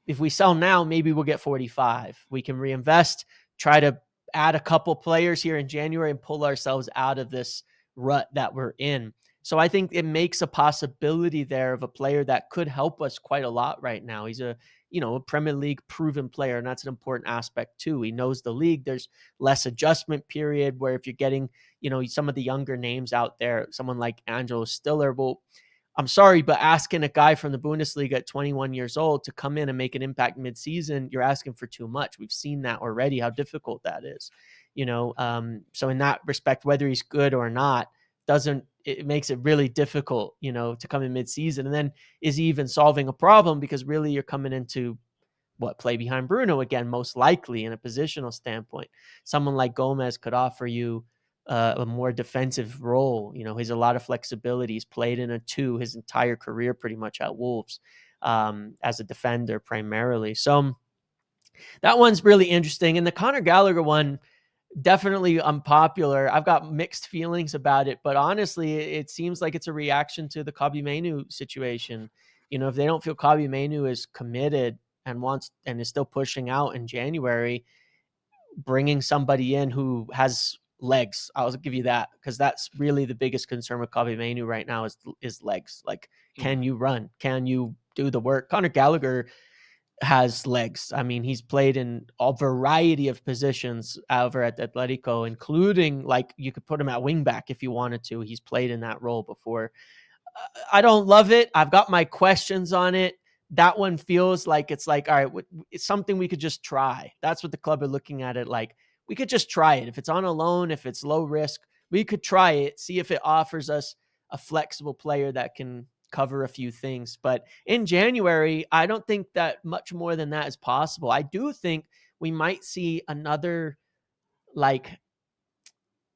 if we sell now, maybe we'll get 45. We can reinvest, try to add a couple players here in January and pull ourselves out of this rut that we're in. So I think it makes a possibility there of a player that could help us quite a lot right now. He's a Premier League proven player, and that's an important aspect too. He knows the league. There's less adjustment period, where if you're getting, some of the younger names out there, someone like Angelo Stiller, well, I'm sorry, but asking a guy from the Bundesliga at 21 years old to come in and make an impact mid-season, you're asking for too much. We've seen that already, how difficult that is. So in that respect, whether he's good or not, it makes it really difficult, to come in mid-season. And then is he even solving a problem? Because really you're coming into play behind Bruno again, most likely in a positional standpoint. Someone like Gomes could offer you a more defensive role. He has a lot of flexibility. He's played in a 2 his entire career pretty much at Wolves as a defender primarily. So that one's really interesting. And the Conor Gallagher one, definitely unpopular. I've got mixed feelings about it, but honestly, it seems like it's a reaction to the Kobbie Mainoo situation. If they don't feel Kobbie Mainoo is committed and is still pushing out in January, bringing somebody in who has legs, I'll give you that, because that's really the biggest concern with Kobbie Mainoo right now is legs. Like, can you run? Can you do the work? Conor Gallagher has legs. I mean, he's played in a variety of positions over at Atletico, including, like, you could put him at wingback if you wanted to. He's played in that role before. I don't love it. I've got my questions on it. That one feels like it's like, all right, it's something we could just try. That's what the club are looking at it like. We could just try it. If it's on a loan, if it's low risk, we could try it, see if it offers us a flexible player that can cover a few things. But in January, I don't think that much more than that is possible. I do think we might see another, like,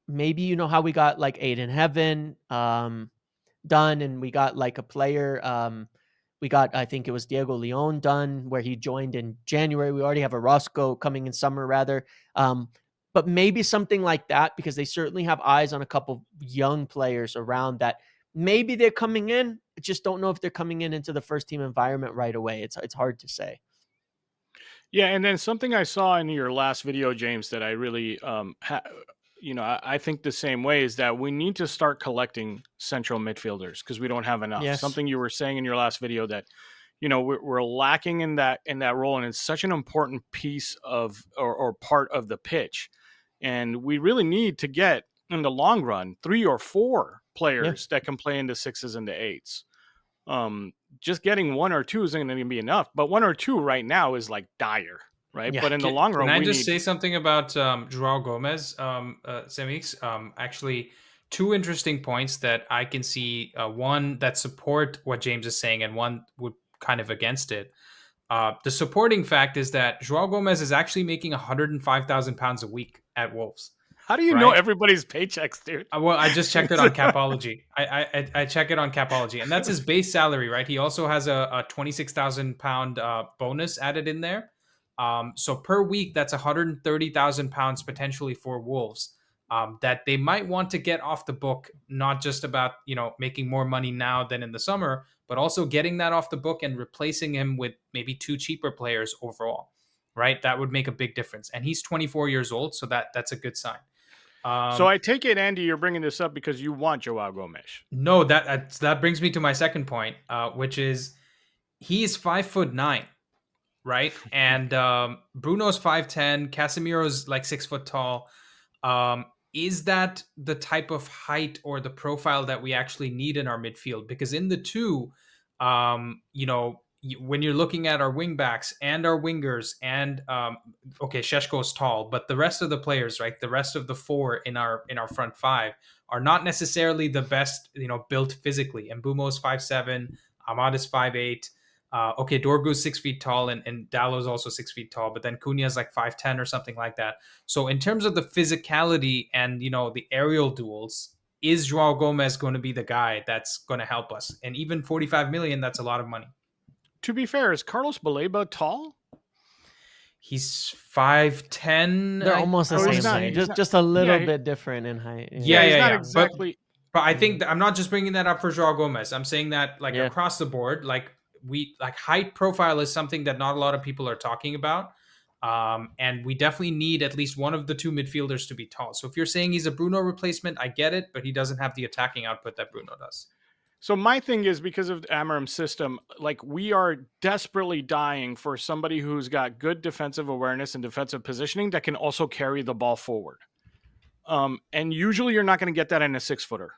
maybe, you know how we got like Aiden Heaven done, and we got like a player, we got, I think it was Diego Leon done, where he joined in January. We already have a Roscoe coming in summer, rather. But maybe something like that, because they certainly have eyes on a couple young players around that. Maybe they're coming in. I just don't know if they're coming in into the first team environment right away. It's hard to say. Yeah, and then something I saw in your last video, James, that I really, I think the same way, is that we need to start collecting central midfielders because we don't have enough. Yes. Something you were saying in your last video that, we're lacking in that role, and it's such an important piece of or part of the pitch, and we really need to get in the long run 3 or 4 players that can play into 6s and 8s. Just getting 1 or 2 isn't going to be enough, but 1 or 2 right now is like dire, right? Yeah. But in the long run, can I just say something about João Gomes, Semeex? Actually, 2 interesting points that I can see. One that support what James is saying, and one would kind of against it. The supporting fact is that João Gomes is actually making £105,000 a week at Wolves. How do you know everybody's paychecks, dude? Well, I just checked it on Capology. I check it on Capology, and that's his base salary, right? He also has a £26,000 bonus added in there. So per week, that's £130,000 potentially for Wolves, that they might want to get off the book. Not just about making more money now than in the summer, but also getting that off the book and replacing him with maybe 2 cheaper players overall, right? That would make a big difference. And he's 24 years old, so that's a good sign. So I take it, Andy, you're bringing this up because you want João Gomes. No, that brings me to my second point, which is he's 5'9", right? And Bruno's 5'10", Casemiro's like 6 foot tall. Is that the type of height or the profile that we actually need in our midfield? Because in the 2, when you're looking at our wingbacks and our wingers, and Šeško's tall, but the rest of the players, right, the rest of the 4 in our front 5 are not necessarily the best, built physically. And Mbumo's 5'7", Ahmad is 5'8". Dorgu's 6 feet tall, and Dallow's also 6 feet tall, but then Cunha's like 5'10" or something like that. So in terms of the physicality and the aerial duels, is João Gomes going to be the guy that's going to help us? And even 45 million, that's a lot of money. To be fair, is Carlos Baleba tall? He's 5'10". They're almost the same height, just a little bit different in height. Yeah. Exactly. But I think I'm not just bringing that up for João Gomes. I'm saying that across the board, height profile is something that not a lot of people are talking about. And we definitely need at least one of the 2 midfielders to be tall. So if you're saying he's a Bruno replacement, I get it, but he doesn't have the attacking output that Bruno does. So my thing is, because of Amorim's system, we are desperately dying for somebody who's got good defensive awareness and defensive positioning that can also carry the ball forward. And usually you're not going to get that in a 6-footer.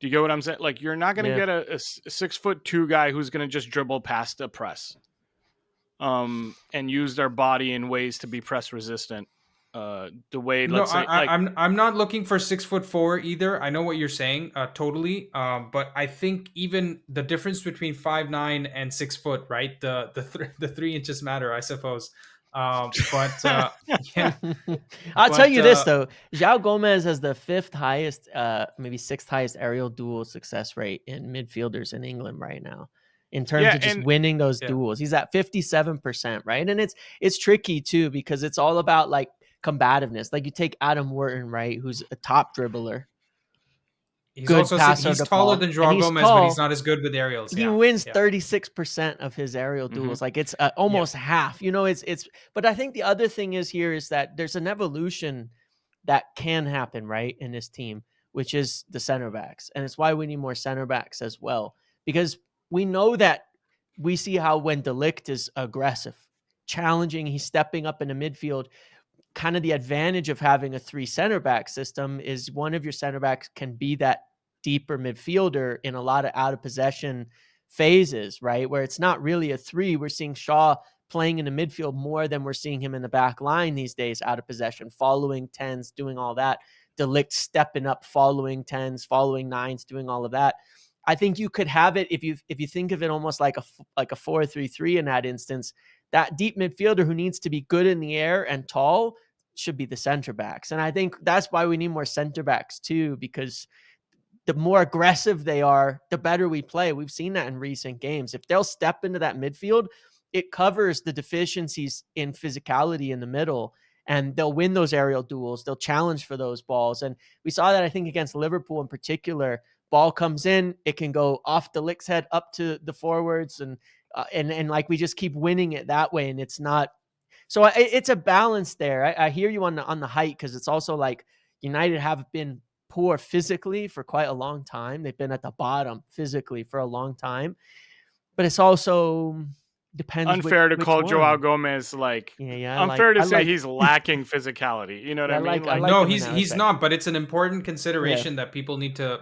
Do you get what I'm saying? You're not going to get a 6'2" guy who's going to just dribble past the press, and use their body in ways to be press resistant. I'm not looking for 6'4" either. I know what you're saying, totally. But I think even the difference between 5'9" and 6 foot, right? The 3 inches matter, I suppose. I'll tell you this though, João Gomes has the 5th highest, maybe 6th highest aerial duel success rate in midfielders in England right now, in terms of just winning those duels. He's at 57%, right? And it's tricky too, because it's all about combativeness. You take Adam Wharton, right, who's a top dribbler. He's taller than João Gomes, but he's not as good with aerials. He wins 36% of his aerial duels. It's almost half. But I think the other thing is that there's an evolution that can happen, right, in this team, which is the center backs. And it's why we need more center backs as well. Because we know that we see how when De Ligt is aggressive, challenging, he's stepping up in the midfield. Kind of the advantage of having a 3 center back system is one of your center backs can be that deeper midfielder in a lot of out of possession phases, right? Where it's not really a 3. We're seeing Shaw playing in the midfield more than we're seeing him in the back line these days, out of possession, following 10s, doing all that. De Ligt stepping up, following 10s, following 9s, doing all of that. I think you could have it if you think of it almost like a 4-3-3 in that instance. That deep midfielder who needs to be good in the air and tall should be the center backs. And I think that's why we need more center backs too, because the more aggressive they are, the better we play. We've seen that in recent games. If they'll step into that midfield, it covers the deficiencies in physicality in the middle, and they'll win those aerial duels. They'll challenge for those balls. And we saw that, I think, against Liverpool in particular. Ball comes in, it can go off De Ligt's head up to the forwards, and like we just keep winning it that way. And it's not, so it's a balance there. I hear you on the height, because it's also like United have been poor physically for quite a long time. They've been at the bottom physically for a long time, but it's also depends. Unfair to call one. João Gomes unfair to say he's lacking physicality. You know what I mean? No, he's not. But it's an important consideration that people need to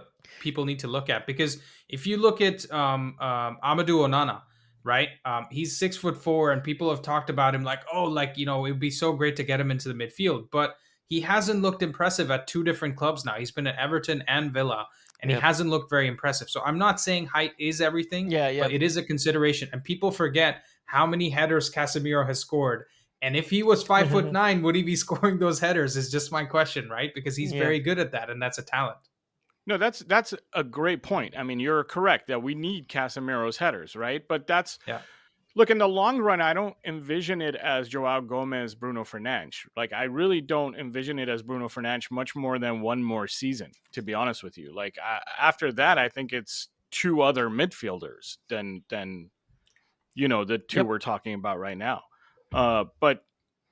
look at, because if you look at Amadou Onana, right? He's 6'4", and people have talked about him like, it would be so great to get him into the midfield, but he hasn't looked impressive at two different clubs now. He's been at Everton and Villa, and he hasn't looked very impressive. So I'm not saying height is everything, but it is a consideration. And people forget how many headers Casemiro has scored. And if he was 5'9", would he be scoring those headers? Is just my question, right? Because he's very good at that, and that's a talent. No, that's a great point. I mean, you're correct that we need Casemiro's headers, right? But that's look, in the long run, I don't envision it as João Gomes, Bruno Fernandes. Like, I really don't envision it as Bruno Fernandes much more than one more season, to be honest with you. Like, after that, I think it's two other midfielders than the two we're talking about right now. But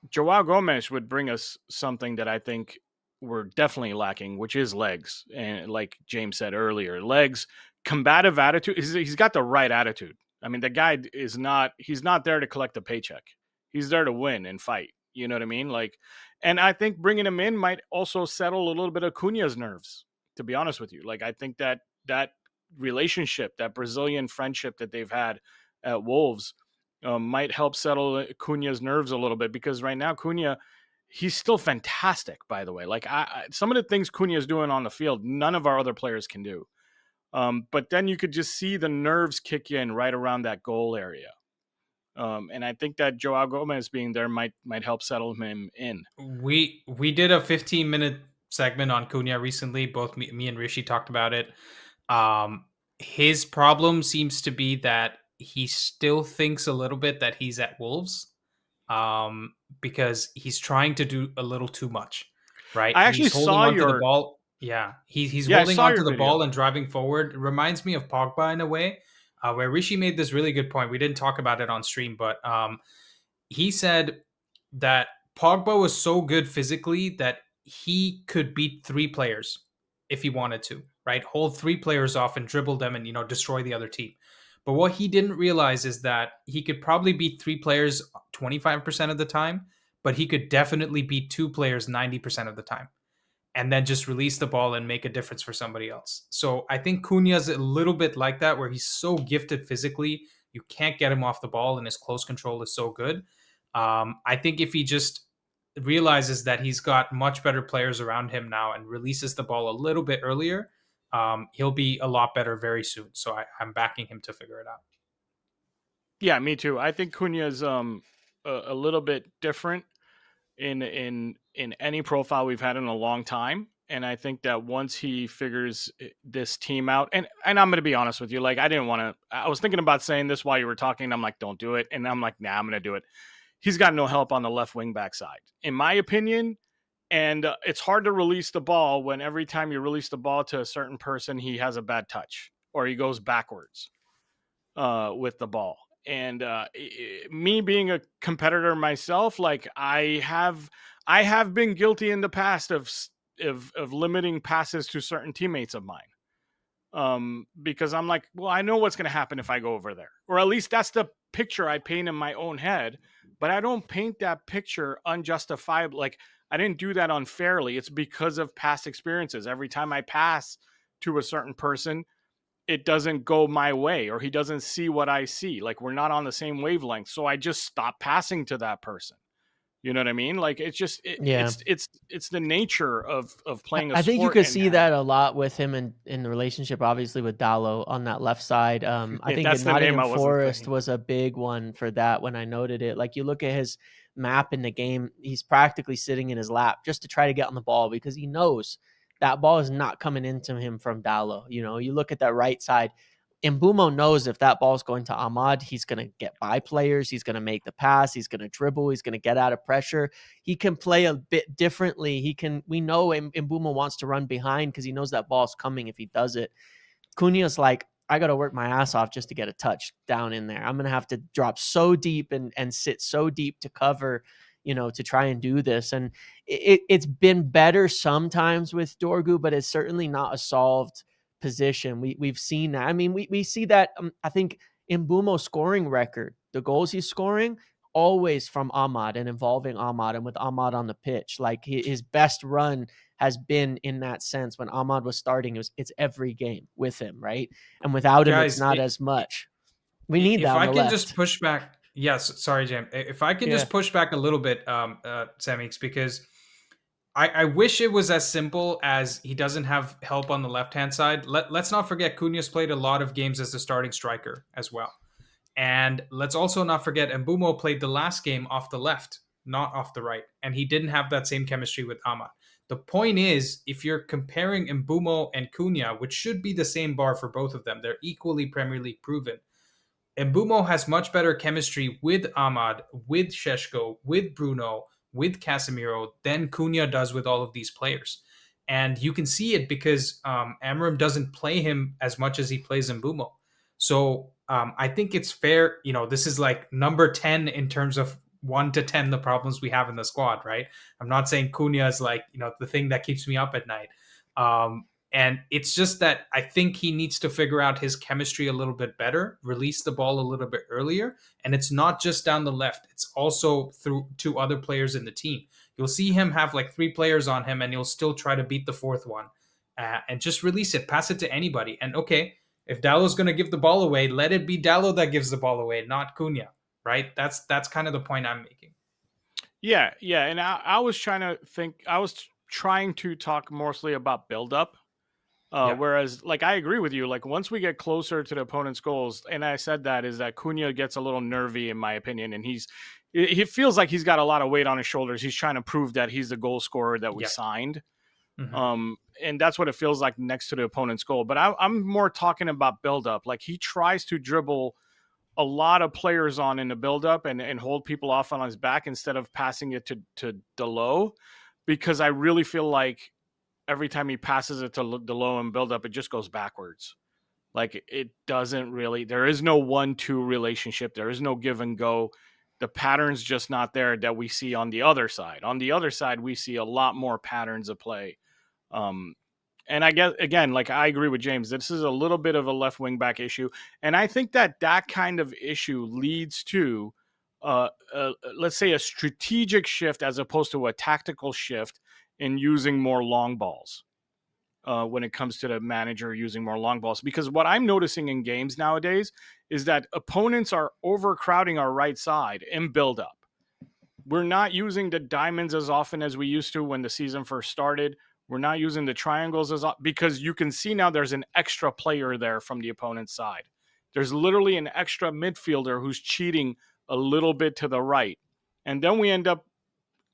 João Gomes would bring us something that I think we're definitely lacking, which is legs. And like James said earlier, legs, combative attitude. He's got the right attitude. I mean, the guy he's not there to collect a paycheck. He's there to win and fight. You know what I mean? Like, and I think bringing him in might also settle a little bit of Cunha's nerves, to be honest with you. Like, I think that relationship, that Brazilian friendship that they've had at Wolves might help settle Cunha's nerves a little bit, because right now Cunha, he's still fantastic, by the way. Like, some of the things Cunha is doing on the field, none of our other players can do. But then you could just see the nerves kick in right around that goal area. And I think that João Gomes being there might help settle him in. We did a 15-minute segment on Cunha recently. Both me and Rishi talked about it. His problem seems to be that he still thinks a little bit that he's at Wolves, because he's trying to do a little too much, right? I actually saw the ball. Yeah, he's holding onto the ball and driving forward. It reminds me of Pogba in a way, where Rishi made this really good point. We didn't talk about it on stream, but he said that Pogba was so good physically that he could beat three players if he wanted to, right? Hold three players off and dribble them and, destroy the other team. But what he didn't realize is that he could probably beat three players 25% of the time, but he could definitely beat two players 90% of the time, and then just release the ball and make a difference for somebody else. So I think Cunha's a little bit like that, where he's so gifted physically, you can't get him off the ball, and his close control is so good. I think if he just realizes that he's got much better players around him now and releases the ball a little bit earlier, he'll be a lot better very soon. So I'm backing him to figure it out. Yeah, me too. I think Cunha's a little bit different in any profile we've had in a long time. And I think that once he figures this team out, and I'm going to be honest with you, like, I was thinking about saying this while you were talking, and I'm like, don't do it. And I'm like, nah, I'm going to do it. He's got no help on the left wing back side, in my opinion. And it's hard to release the ball when every time you release the ball to a certain person, he has a bad touch or he goes backwards with the ball. And me being a competitor myself, like, I have been guilty in the past of limiting passes to certain teammates of mine, because I'm like, well, I know what's going to happen if I go over there, or at least that's the picture I paint in my own head. But I don't paint that picture unjustifiably. Like, I didn't do that unfairly. It's because of past experiences. Every time I pass to a certain person, it doesn't go my way, or he doesn't see what I see. Like, we're not on the same wavelength. So I just stop passing to that person. You know what I mean? Like it's just Yeah. it's the nature of playing a I think you sport could and see that a lot with him in the relationship, obviously with Dallo on that left side. I think that's in the name Nottingham I wasn't Forest thinking. was a big one for that when I noted it. Like you look at his map in the game, he's practically sitting in his lap just to try to get on the ball because he knows that ball is not coming into him from Dallo. You know, you look at that right side. Mbumo knows if that ball is going to Ahmad, he's going to get by players. He's going to make the pass. He's going to dribble. He's going to get out of pressure. He can play a bit differently. We know Mbumo wants to run behind because he knows that ball's coming if he does it. Cunha's like, I got to work my ass off just to get a touch down in there. I'm going to have to drop so deep and sit so deep to cover, to try and do this. And it's been better sometimes with Dorgu, but it's certainly not a solved position. We've seen that. I mean, we see that, I think, in Mbumo's scoring record, the goals he's scoring, always from Ahmad and involving Ahmad and with Ahmad on the pitch. Like his best run has been in that sense when Ahmad was starting. It's every game with him, right? And without him, it's Guys, not as much. We need that if on I the can just left. push back, yes, sorry, Jim. If I can Yeah. just push back a little bit, Semeex, because I wish it was as simple as he doesn't have help on the left hand side. Let's not forget Cunha's played a lot of games as the starting striker as well. And let's also not forget Mbumo played the last game off the left, not off the right. And he didn't have that same chemistry with Ahmad. The point is, if you're comparing Mbumo and Cunha, which should be the same bar for both of them, they're equally Premier League proven. Mbumo has much better chemistry with Ahmad, with Šeško, with Bruno, with Casemiro than Cunha does with all of these players. And you can see it because Amorim doesn't play him as much as he plays Mbumo. So I think it's fair. This is like number 10 in terms of 1 to 10 the problems we have in the squad, right? I'm not saying Cunha is like, the thing that keeps me up at night. And it's just that I think he needs to figure out his chemistry a little bit better, release the ball a little bit earlier. And it's not just down the left, it's also through 2 other players in the team. You'll see him have like 3 players on him, and he'll still try to beat the 4th one. And just release it, pass it to anybody. And okay, if Dallo's going to give the ball away, let it be Dallo that gives the ball away, not Cunha, right? That's kind of the point I'm making. Yeah. And I was trying to think, I was trying to talk mostly about build-up. Whereas, like, I agree with you. Like, once we get closer to the opponent's goals, and I said that, is that Cunha gets a little nervy, in my opinion, and he feels like he's got a lot of weight on his shoulders. He's trying to prove that he's the goal scorer that we signed. Mm-hmm. And that's what it feels like next to the opponent's goal. But I'm more talking about build-up. Like, he tries to dribble a lot of players on in the build-up and hold people off on his back instead of passing it to Dalot, because I really feel like every time he passes it to the low and build up, it just goes backwards. Like it doesn't really, there is no 1-2 relationship. There is no give and go. The pattern's just not there that we see on the other side. On the other side, we see a lot more patterns of play. And I guess, again, like I agree with James, this is a little bit of a left wing back issue. And I think that kind of issue leads to, let's say, a strategic shift as opposed to a tactical shift in using more long balls when it comes to the manager using more long balls. Because what I'm noticing in games nowadays is that opponents are overcrowding our right side in build-up. We're not using the diamonds as often as we used to when the season first started. We're not using the triangles as often because you can see now there's an extra player there from the opponent's side. There's literally an extra midfielder who's cheating a little bit to the right. And then we end up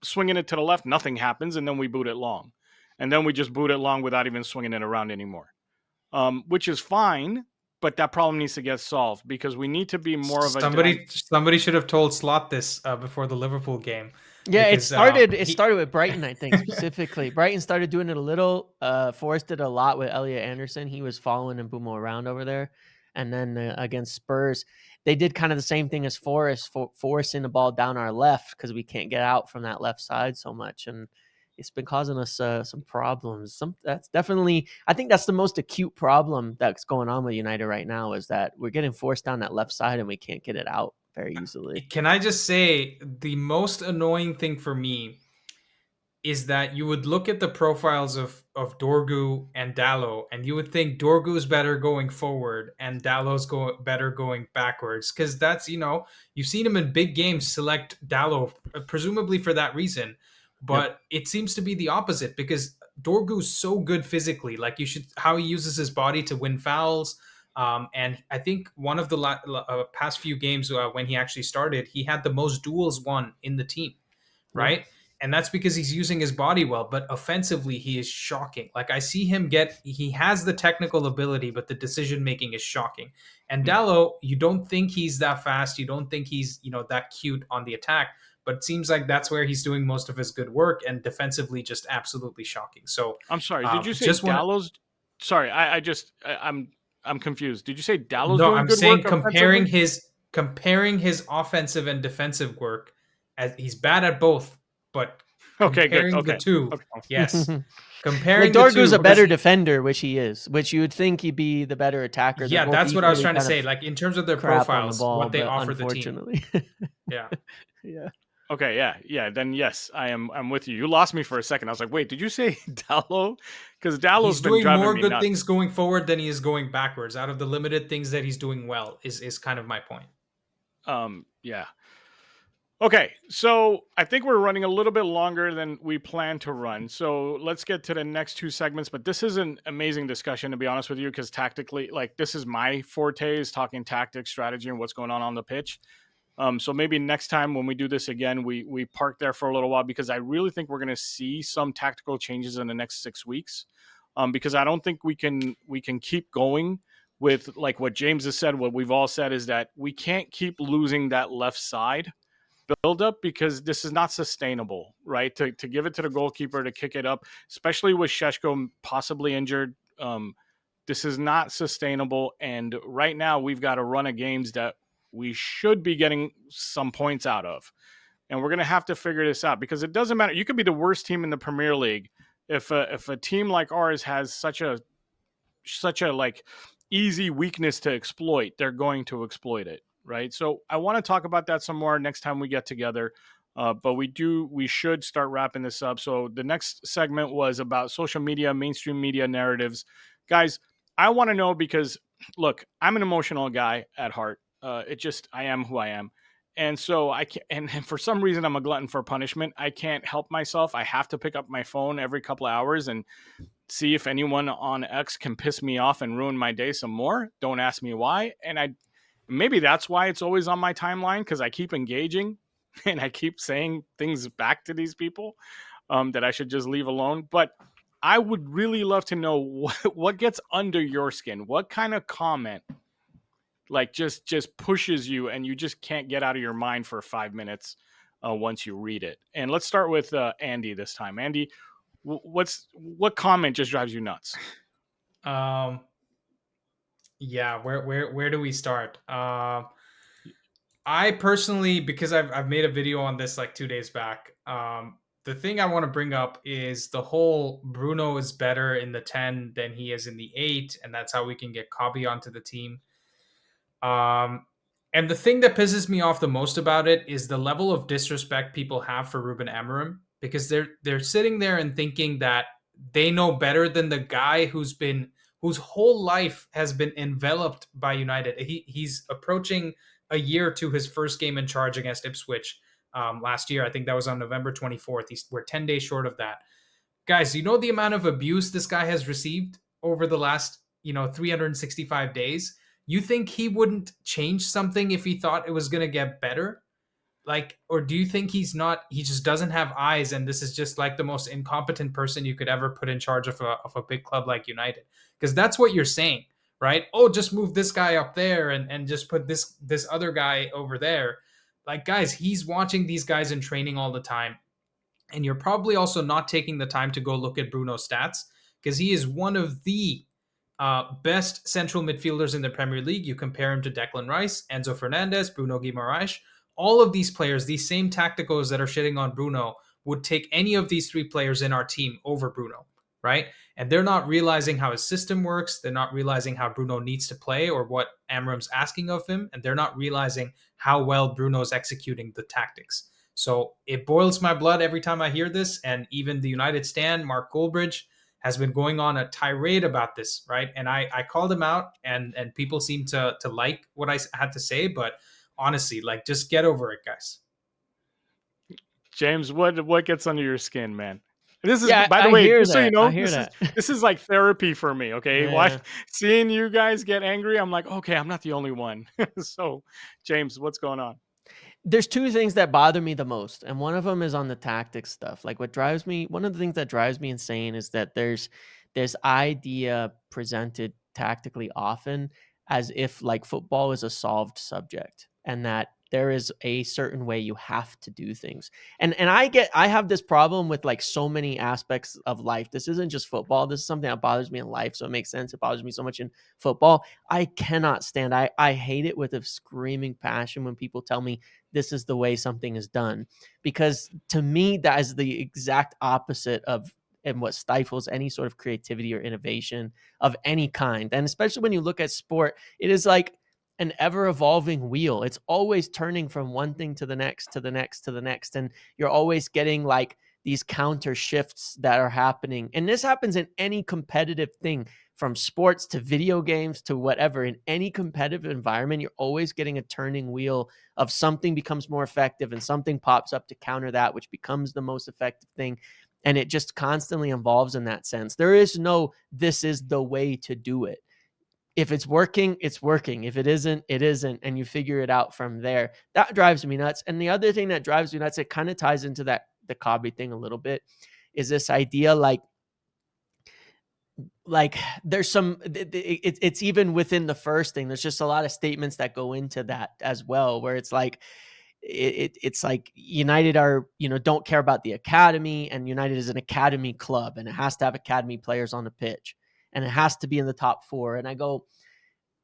swinging it to the left, nothing happens, and then we boot it long. And then we just boot it long without even swinging it around anymore, which is fine, but that problem needs to get solved because we need to be more of a... Somebody should have told Slot this before the Liverpool game. Yeah, because, it started with Brighton, I think, specifically. Brighton started doing it a little. Forrest did a lot with Elliot Anderson. He was following Mbumo around over there. And then against Spurs, they did kind of the same thing as Forrest, forcing the ball down our left because we can't get out from that left side so much. And it's been causing us some problems. That's definitely, I think that's the most acute problem that's going on with United right now, is that we're getting forced down that left side and we can't get it out very easily. Can I just say the most annoying thing for me is that you would look at the profiles of Dorgu and Dalot, and you would think Dorgu's better going forward and Dalot's better going backwards, because that's, you've seen him in big games select Dalot, presumably for that reason. But it seems to be the opposite, because Dorgu's so good physically. Like, how he uses his body to win fouls. And I think one of the past few games when he actually started, he had the most duels won in the team, right? Yeah. And that's because he's using his body well. But offensively, he is shocking. Like, I see him he has the technical ability, but the decision making is shocking. And Dalot, you don't think he's that fast. You don't think he's, that cute on the attack. But it seems like that's where he's doing most of his good work, and defensively just absolutely shocking. So I'm sorry. Did you say Dalot's? Sorry, I'm confused. Did you say Dalot's No, doing I'm good saying work comparing his offensive and defensive work, as he's bad at both, but comparing the two, yes. Comparing like Dorgu's the two, a better defender, which he is, which you would think he'd be the better attacker. Yeah, that's what I was trying to say. Like, in terms of their profiles, what they offer the team. Yeah. Yeah. Okay, yeah. Then yes, I'm with you. You lost me for a second. I was like, wait, did you say Dalot? Because Dalot's been doing more good nuts. things going forward than he is going backwards. Out of the limited things that he's doing well, is kind of my point. Yeah. Okay, so I think we're running a little bit longer than we plan to run. So let's get to the next two segments. But this is an amazing discussion, to be honest with you, because tactically, like, this is my forte, is talking tactics, strategy, and what's going on the pitch. So maybe next time when we do this again, we park there for a little while, because I really think we're going to see some tactical changes in the next 6 weeks. Because I don't think we can keep going with, like what James has said. What we've all said is that we can't keep losing that left side build up, because this is not sustainable, right? To give it to the goalkeeper to kick it up, especially with Šeško possibly injured. This is not sustainable. And right now we've got a run of games that we should be getting some points out of. And we're going to have to figure this out, because it doesn't matter. You could be the worst team in the Premier League. If a team like ours has such a like easy weakness to exploit, they're going to exploit it. Right. So I want to talk about that some more next time we get together. But we should start wrapping this up. So the next segment was about social media, mainstream media narratives. Guys, I want to know, because look, I'm an emotional guy at heart. I am who I am. And so I can't, and for some reason I'm a glutton for punishment. I can't help myself. I have to pick up my phone every couple of hours and see if anyone on X can piss me off and ruin my day some more. Don't ask me why. And maybe that's why it's always on my timeline, because I keep engaging and I keep saying things back to these people that I should just leave alone. But I would really love to know what gets under your skin. What kind of comment like just pushes you and you just can't get out of your mind for 5 minutes once you read it. And let's start with Andy this time. Andy, what comment just drives you nuts? Yeah, where do we start? I personally, because I've made a video on this like 2 days back. The thing I want to bring up is the whole Bruno is better in the 10 than he is in the 8, and that's how we can get Kobbie onto the team. And the thing that pisses me off the most about it is the level of disrespect people have for Ruben Amorim, because they're sitting there and thinking that they know better than the guy whose whole life has been enveloped by United. He's approaching a year to his first game in charge against Ipswich last year. I think that was on November 24th. We're 10 days short of that. Guys, you know the amount of abuse this guy has received over the last 365 days? You think he wouldn't change something if he thought it was going to get better? Like, or do you think he just doesn't have eyes, and this is just like the most incompetent person you could ever put in charge of a big club like United? Because that's what you're saying, right? Oh, just move this guy up there and just put this other guy over there. Like, guys, he's watching these guys in training all the time. And you're probably also not taking the time to go look at Bruno's stats, because he is one of the best central midfielders in the Premier League. You compare him to Declan Rice, Enzo Fernandes, Bruno Guimaraes. All of these players, these same tacticos that are shitting on Bruno, would take any of these three players in our team over Bruno, right? And they're not realizing how his system works. They're not realizing how Bruno needs to play or what Amorim's asking of him. And they're not realizing how well Bruno's executing the tactics. So it boils my blood every time I hear this. And even the United stand, Mark Goldbridge, has been going on a tirade about this, right? And I called him out, and people seem to like what I had to say, but honestly, like, just get over it, guys. James, what gets under your skin, man? This is, Yeah, by the I way, hear just so you that. I know, hear that. this is like therapy for me. Okay, Yeah. seeing you guys get angry, I'm like, okay, I'm not the only one. So, James, what's going on? There's two things that bother me the most, and one of them is on the tactics stuff. Like, one of the things that drives me insane is that there's this idea presented tactically often as if like football is a solved subject and that there is a certain way you have to do things. And I have this problem with like so many aspects of life. This isn't just football. This is something that bothers me in life, so it makes sense. It bothers me so much in football. I cannot stand. I hate it with a screaming passion when people tell me this is the way something is done, because to me that is the exact opposite of and what stifles any sort of creativity or innovation of any kind. And especially when you look at sport, it is like an ever evolving wheel. It's always turning from one thing to the next, to the next, to the next. And you're always getting like these counter shifts that are happening. And this happens in any competitive thing, from sports to video games to whatever. In any competitive environment, you're always getting a turning wheel of something becomes more effective and something pops up to counter that, which becomes the most effective thing. And it just constantly evolves in that sense. There is no, this is the way to do it. If it's working, it's working. If it isn't, it isn't. And you figure it out from there. That drives me nuts. And the other thing that drives me nuts, it kind of ties into that, the Kobbie thing a little bit, is this idea like there's some, it's even within the first thing, there's just a lot of statements that go into that as well, where it's like, it's like United are, don't care about the academy, and United is an academy club and it has to have academy players on the pitch and it has to be in the top 4. And I go,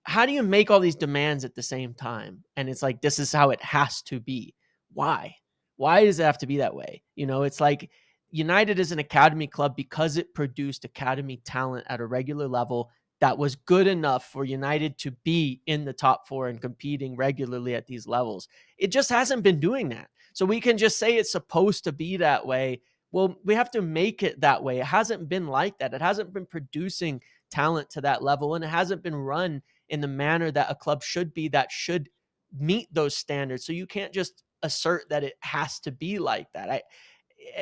how do you make all these demands at the same time? And it's like, this is how it has to be. Why? Why does it have to be that way? It's like United is an academy club because it produced academy talent at a regular level that was good enough for United to be in the top 4 and competing regularly at these levels. It just hasn't been doing that. So we can just say it's supposed to be that way. Well, we have to make it that way. It hasn't been like that. It hasn't been producing talent to that level, and it hasn't been run in the manner that a club should be, that should meet those standards. So you can't just assert that it has to be like that.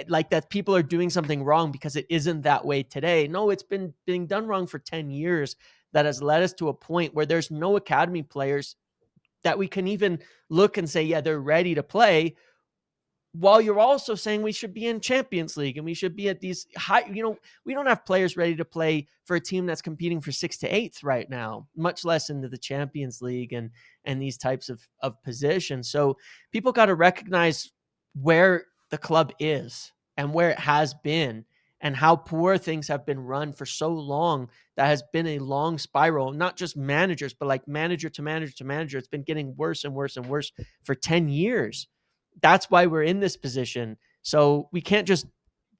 Like that people are doing something wrong because it isn't that way today. No, it's been being done wrong for 10 years. That has led us to a point where there's no academy players that we can even look and say, yeah, they're ready to play, while you're also saying we should be in Champions League and we should be at these high, we don't have players ready to play for a team that's competing for 6th to 8th right now, much less into the Champions League and these types of positions. So people got to recognize where the club is and where it has been and how poor things have been run for so long. That has been a long spiral, not just managers, but like manager to manager to manager. It's been getting worse and worse and worse for 10 years. That's why we're in this position. So we can't just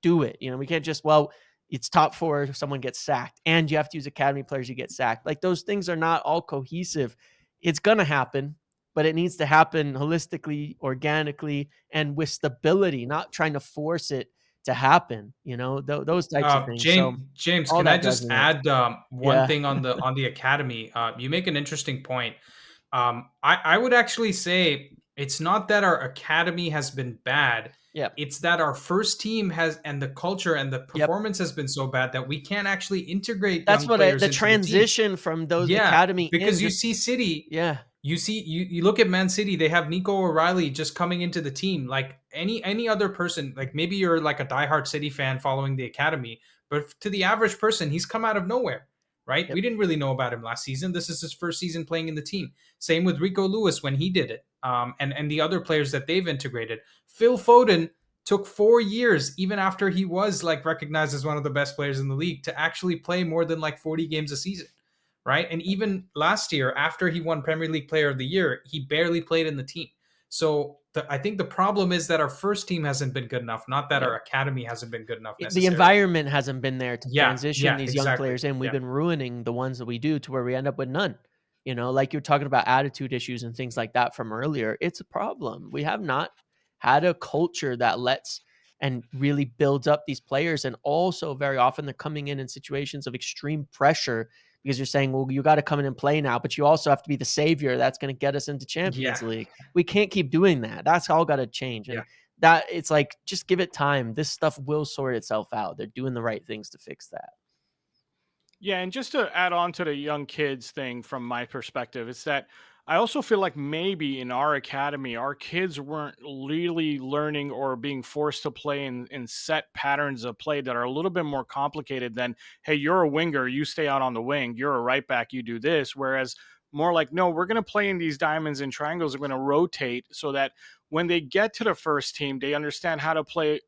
do it. We can't just, well, it's top 4, someone gets sacked, and you have to use academy players, you get sacked. Like, those things are not all cohesive. It's going to happen, but it needs to happen holistically, organically, and with stability, not trying to force it to happen, those types of things. James, can I just add one thing on the academy? You make an interesting point. I would actually say it's not that our academy has been bad. Yeah. It's that our first team has, and the culture and the performance has been so bad that we can't actually integrate young players the transition from those academy, because you see City. Yeah. You look at Man City, they have Nico O'Reilly just coming into the team. Like any other person, like maybe you're like a diehard City fan following the academy, but to the average person, he's come out of nowhere, right? Yep. We didn't really know about him last season. This is his first season playing in the team. Same with Rico Lewis when he did it, and the other players that they've integrated. Phil Foden took 4 years, even after he was like recognized as one of the best players in the league, to actually play more than like 40 games a season. Right. And even last year, after he won Premier League Player of the Year, he barely played in the team. So I think the problem is that our first team hasn't been good enough, not that our academy hasn't been good enough necessarily. The environment hasn't been there to transition these young players in. We've been ruining the ones that we do to where we end up with none. Like you're talking about attitude issues and things like that from earlier. It's a problem. We have not had a culture that lets and really builds up these players. And also very often they're coming in situations of extreme pressure because you're saying, well, you got to come in and play now, but you also have to be the savior that's going to get us into Champions League. We can't keep doing that. That's all got to change. And that it's like, just give it time. This stuff will sort itself out. They're doing the right things to fix that. Yeah, and just to add on to the young kids thing from my perspective, it's that I also feel like maybe in our academy, our kids weren't really learning or being forced to play in set patterns of play that are a little bit more complicated than, hey, you're a winger, you stay out on the wing, you're a right back, you do this. Whereas more like, no, we're going to play in these diamonds and triangles, we're going to rotate so that when they get to the first team, they understand how to play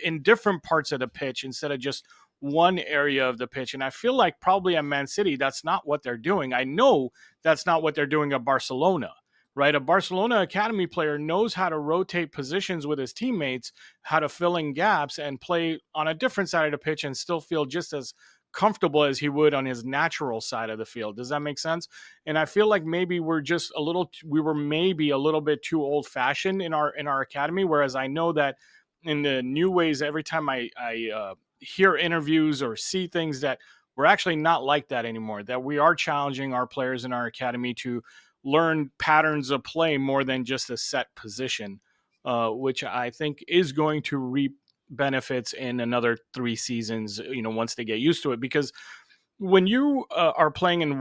in different parts of the pitch instead of just one area of the pitch. And I feel like probably at Man City, that's not what they're doing. I know that's not what they're doing at Barcelona, right? A Barcelona academy player knows how to rotate positions with his teammates, how to fill in gaps and play on a different side of the pitch and still feel just as comfortable as he would on his natural side of the field. Does that make sense? And I feel like maybe we were maybe a little bit too old fashioned in our academy. Whereas I know that in the new ways, every time I hear interviews or see things, that we're actually not like that anymore, that we are challenging our players in our academy to learn patterns of play more than just a set position, which I think is going to reap benefits in another 3 seasons, once they get used to it. Because when you are playing in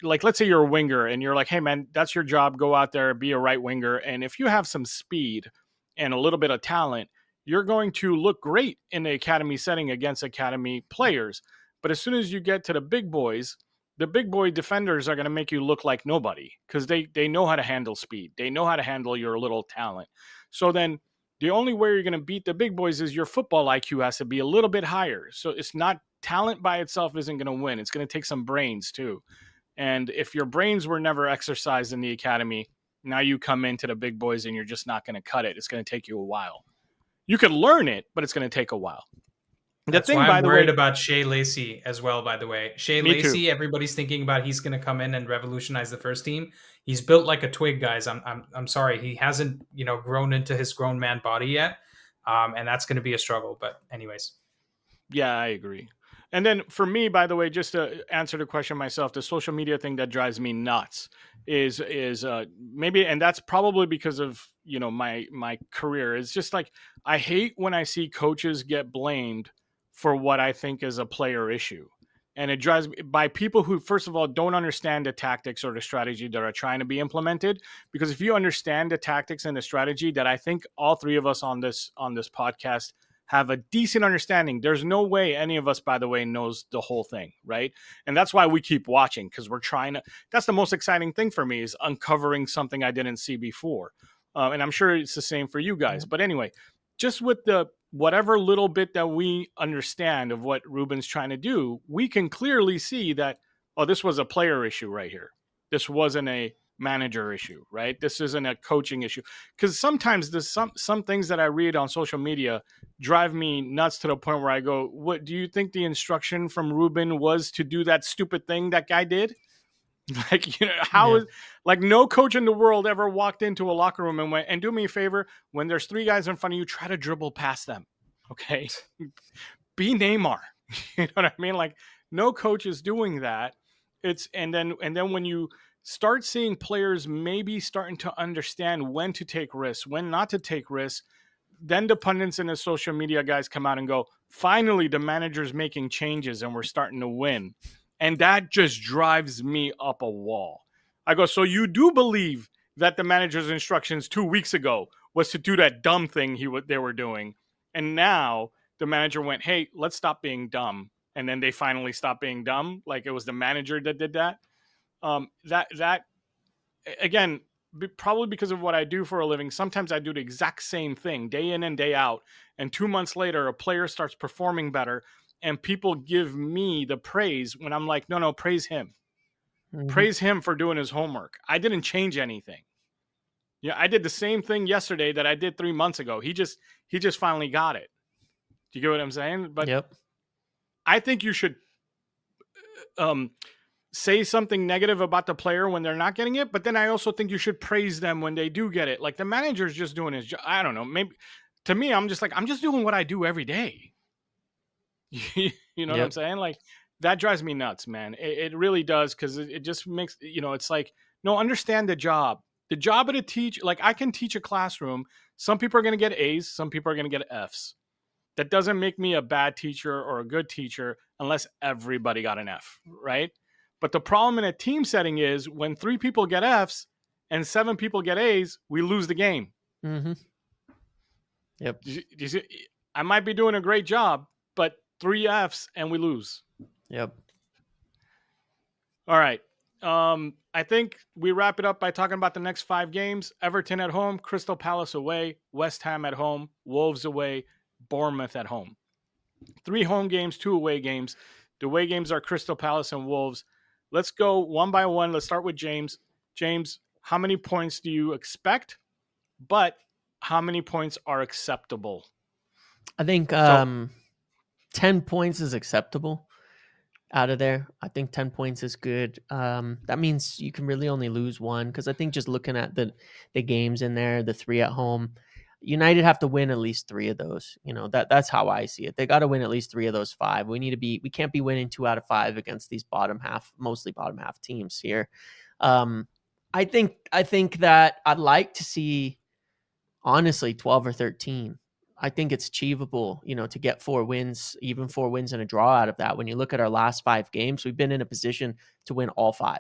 like, let's say you're a winger and you're like, hey man, that's your job, go out there, be a right winger. And if you have some speed and a little bit of talent, you're going to look great in the academy setting against academy players. But as soon as you get to the big boys, the big boy defenders are going to make you look like nobody because they know how to handle speed. They know how to handle your little talent. So then the only way you're going to beat the big boys is your football IQ has to be a little bit higher. So it's not talent by itself isn't going to win. It's going to take some brains too. And if your brains were never exercised in the academy, now you come into the big boys and you're just not going to cut it. It's going to take you a while. You can learn it, but it's going to take a while. That's why I'm worried about Shea Lacey as well, by the way. Shea Lacey, everybody's thinking about he's going to come in and revolutionize the first team. He's built like a twig, guys. I'm sorry. He hasn't, grown into his grown man body yet. And that's going to be a struggle. But anyways. Yeah, I agree. And then for me, by the way, just to answer the question myself, the social media thing that drives me nuts is maybe, and that's probably because of, my career. It's just like, I hate when I see coaches get blamed for what I think is a player issue. And it drives me by people who, first of all, don't understand the tactics or the strategy that are trying to be implemented. Because if you understand the tactics and the strategy that I think all three of us on this podcast have a decent understanding, there's no way any of us, by the way, knows the whole thing, right? And that's why we keep watching, because we're trying to, that's the most exciting thing for me, is uncovering something I didn't see before. And I'm sure it's the same for you guys. But anyway, just with the whatever little bit that we understand of what Ruben's trying to do, we can clearly see that, oh, this was a player issue right here. This wasn't a manager issue, right? This isn't a coaching issue. Because sometimes there's some things that I read on social media drive me nuts to the point where I go, what do you think the instruction from Ruben was to do that stupid thing that guy did? Like, is like no coach in the world ever walked into a locker room and went, and do me a favor, when there's 3 guys in front of you, try to dribble past them. Okay. Be Neymar. You know what I mean? Like, no coach is doing that. And then when you start seeing players maybe starting to understand when to take risks, when not to take risks, then the pundits and the social media guys come out and go, finally, the manager's making changes and we're starting to win. And that just drives me up a wall. I go, so you do believe that the manager's instructions 2 weeks ago was to do that dumb thing they were doing. And now the manager went, hey, let's stop being dumb. And then they finally stopped being dumb. Like it was the manager that did that. That again, probably because of what I do for a living, sometimes I do the exact same thing day in and day out. And 2 months later, a player starts performing better and people give me the praise when I'm like, no, praise him. Mm-hmm. Praise him for doing his homework. I didn't change anything. Yeah, I did the same thing yesterday that I did 3 months ago. He just finally got it. Do you get what I'm saying? But yep. I think you should say something negative about the player when they're not getting it, but then I also think you should praise them when they do get it. Like the manager's just doing his job. I don't know. Maybe to me, I'm just doing what I do every day. You know what I'm saying? Like that drives me nuts, man. It really does, because it just makes, it's like, no, understand the job. The job of the teach, like I can teach a classroom. Some people are going to get A's. Some people are going to get F's. That doesn't make me a bad teacher or a good teacher unless everybody got an F, right? But the problem in a team setting is when 3 people get Fs and 7 people get A's, we lose the game. Mm-hmm. Yep. You see, I might be doing a great job, but 3 Fs and we lose. Yep. All right. I think we wrap it up by talking about the next 5 games. Everton at home, Crystal Palace away, West Ham at home, Wolves away, Bournemouth at home. 3 home games, 2 away games. The away games are Crystal Palace and Wolves. Let's go one by one. Let's start with James. James, how many points do you expect? But how many points are acceptable? I think 10 points is acceptable out of there. I think 10 points is good. That means you can really only lose 1, because I think just looking at the games in there, the 3 at home, United have to win at least 3 of those. That's how I see it. They got to win at least 3 of those 5. We can't be winning 2 out of 5 against these mostly bottom half teams here. I think that I'd like to see, honestly, 12 or 13. I think it's achievable, to get 4 wins, even 4 wins and a draw out of that. When you look at our last 5 games, we've been in a position to win all 5.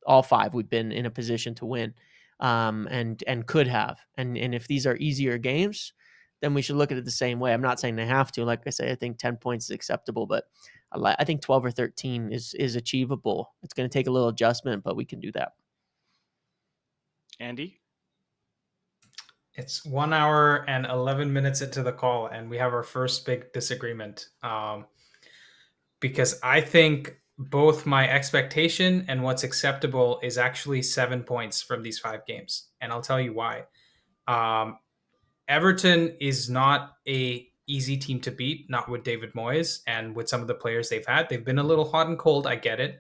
All 5 we've been in a position to win, and could have. And if these are easier games, then we should look at it the same way. I'm not saying they have to. Like I say, I think 10 points is acceptable, but I think 12 or 13 is achievable. It's going to take a little adjustment, but we can do that. Andy? It's 1 hour and 11 minutes into the call, and we have our first big disagreement. Because I think both my expectation and what's acceptable is actually 7 points from these 5 games. And I'll tell you why. Everton is not a easy team to beat, not with David Moyes and with some of the players they've had. They've been a little hot and cold, I get it.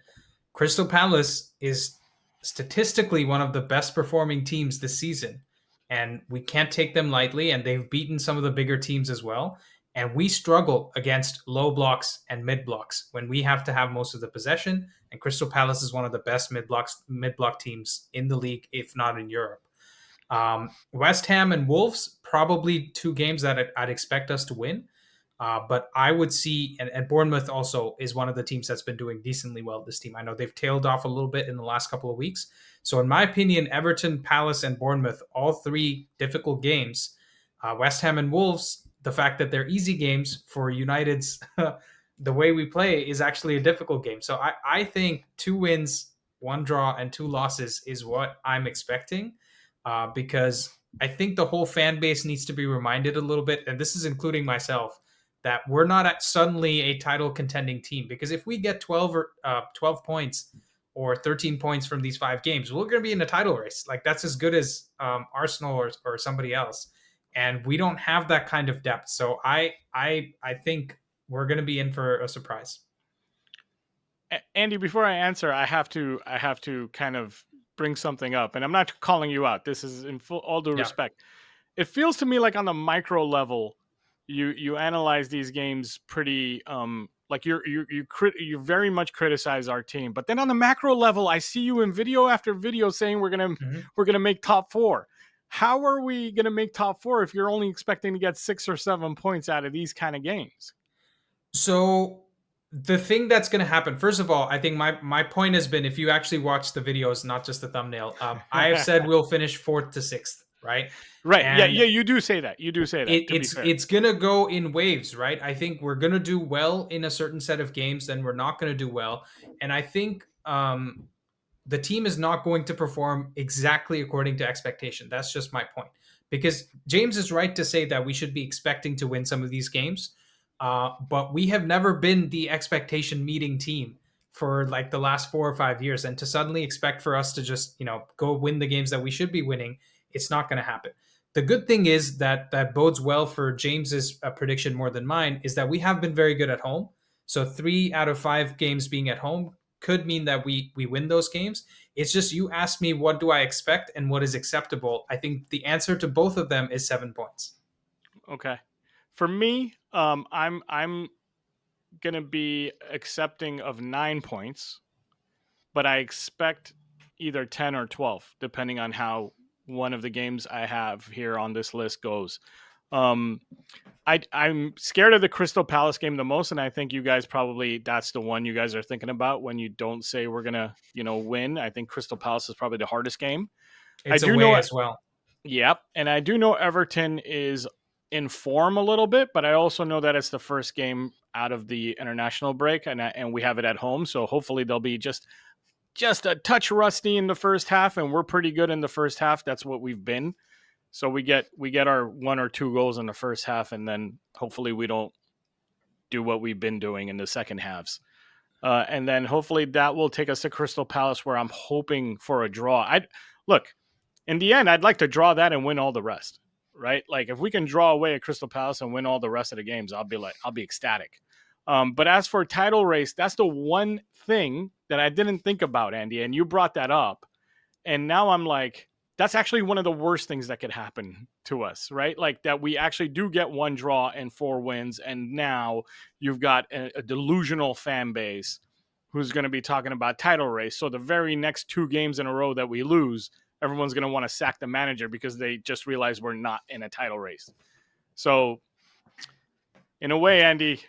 Crystal Palace is statistically one of the best performing teams this season, and we can't take them lightly, and they've beaten some of the bigger teams as well. And we struggle against low blocks and mid blocks when we have to have most of the possession. And Crystal Palace is one of the best mid block teams in the league, if not in Europe. West Ham and Wolves, probably 2 games that I'd expect us to win. But I would see, and Bournemouth also is one of the teams that's been doing decently well this team. I know they've tailed off a little bit in the last couple of weeks. So in my opinion, Everton, Palace, and Bournemouth, all 3 difficult games. West Ham and Wolves, the fact that they're easy games for United's, the way we play is actually a difficult game. So I think 2 wins, 1 draw, and 2 losses is what I'm expecting, because I think the whole fan base needs to be reminded a little bit, and this is including myself, that we're not suddenly a title contending team. Because if we get 12 points or 13 points from these 5 games, we're going to be in a title race. Like that's as good as Arsenal or somebody else. And we don't have that kind of depth. So I think we're going to be in for a surprise. Andy, before I answer, I have to kind of bring something up, and I'm not calling you out. This is in all due respect. It feels to me like on the micro level, you analyze these games pretty like you very much criticize our team, but then on the macro level, I see you in video after video saying we're gonna make top 4. How are we gonna make top 4 if you're only expecting to get 6 or 7 points out of these kind of games? So the thing that's going to happen, first of all, I think my point has been, if you actually watch the videos, not just the thumbnail, I have said we'll finish 4th to 6th, right? Right. And yeah, you do say that. It's going to go in waves, right? I think we're going to do well in a certain set of games, then we're not going to do well. And I think the team is not going to perform exactly according to expectation. That's just my point. Because James is right to say that we should be expecting to win some of these games. But we have never been the expectation meeting team for like the last 4 or 5 years. And to suddenly expect for us to just, go win the games that we should be winning, it's not going to happen. The good thing is that bodes well for James's prediction more than mine, is that we have been very good at home. So 3 out of 5 games being at home could mean that we win those games. It's just you asked me what do I expect and what is acceptable. I think the answer to both of them is 7 points. Okay. For me, I'm gonna be accepting of 9 points, but I expect either 10 or 12, depending on how one of the games I have here on this list goes. I'm scared of the Crystal Palace game the most, and I think you guys probably that's the one you guys are thinking about when you don't say we're gonna, win. I think Crystal Palace is probably the hardest game. It's I do away know, as well. yep, and I do know Everton is in form a little bit, but I also know that it's the first game out of the international break, and we have it at home, so hopefully they'll be just a touch rusty in the first half, and we're pretty good in the first half. That's what we've been. So we get our 1 or 2 goals in the first half, and then hopefully we don't do what we've been doing in the second halves. And then hopefully that will take us to Crystal Palace, where I'm hoping for a draw. Look, in the end, I'd like to draw that and win all the rest, right? Like if we can draw away at Crystal Palace and win all the rest of the games, I'll be ecstatic. But as for title race, that's the one thing that I didn't think about, Andy, and you brought that up. And now I'm like, that's actually one of the worst things that could happen to us, right? Like that we actually do get 1 draw and 4 wins. And now you've got a delusional fan base who's going to be talking about title race. So the very next 2 games in a row that we lose, everyone's going to want to sack the manager because they just realize we're not in a title race. So in a way, Andy,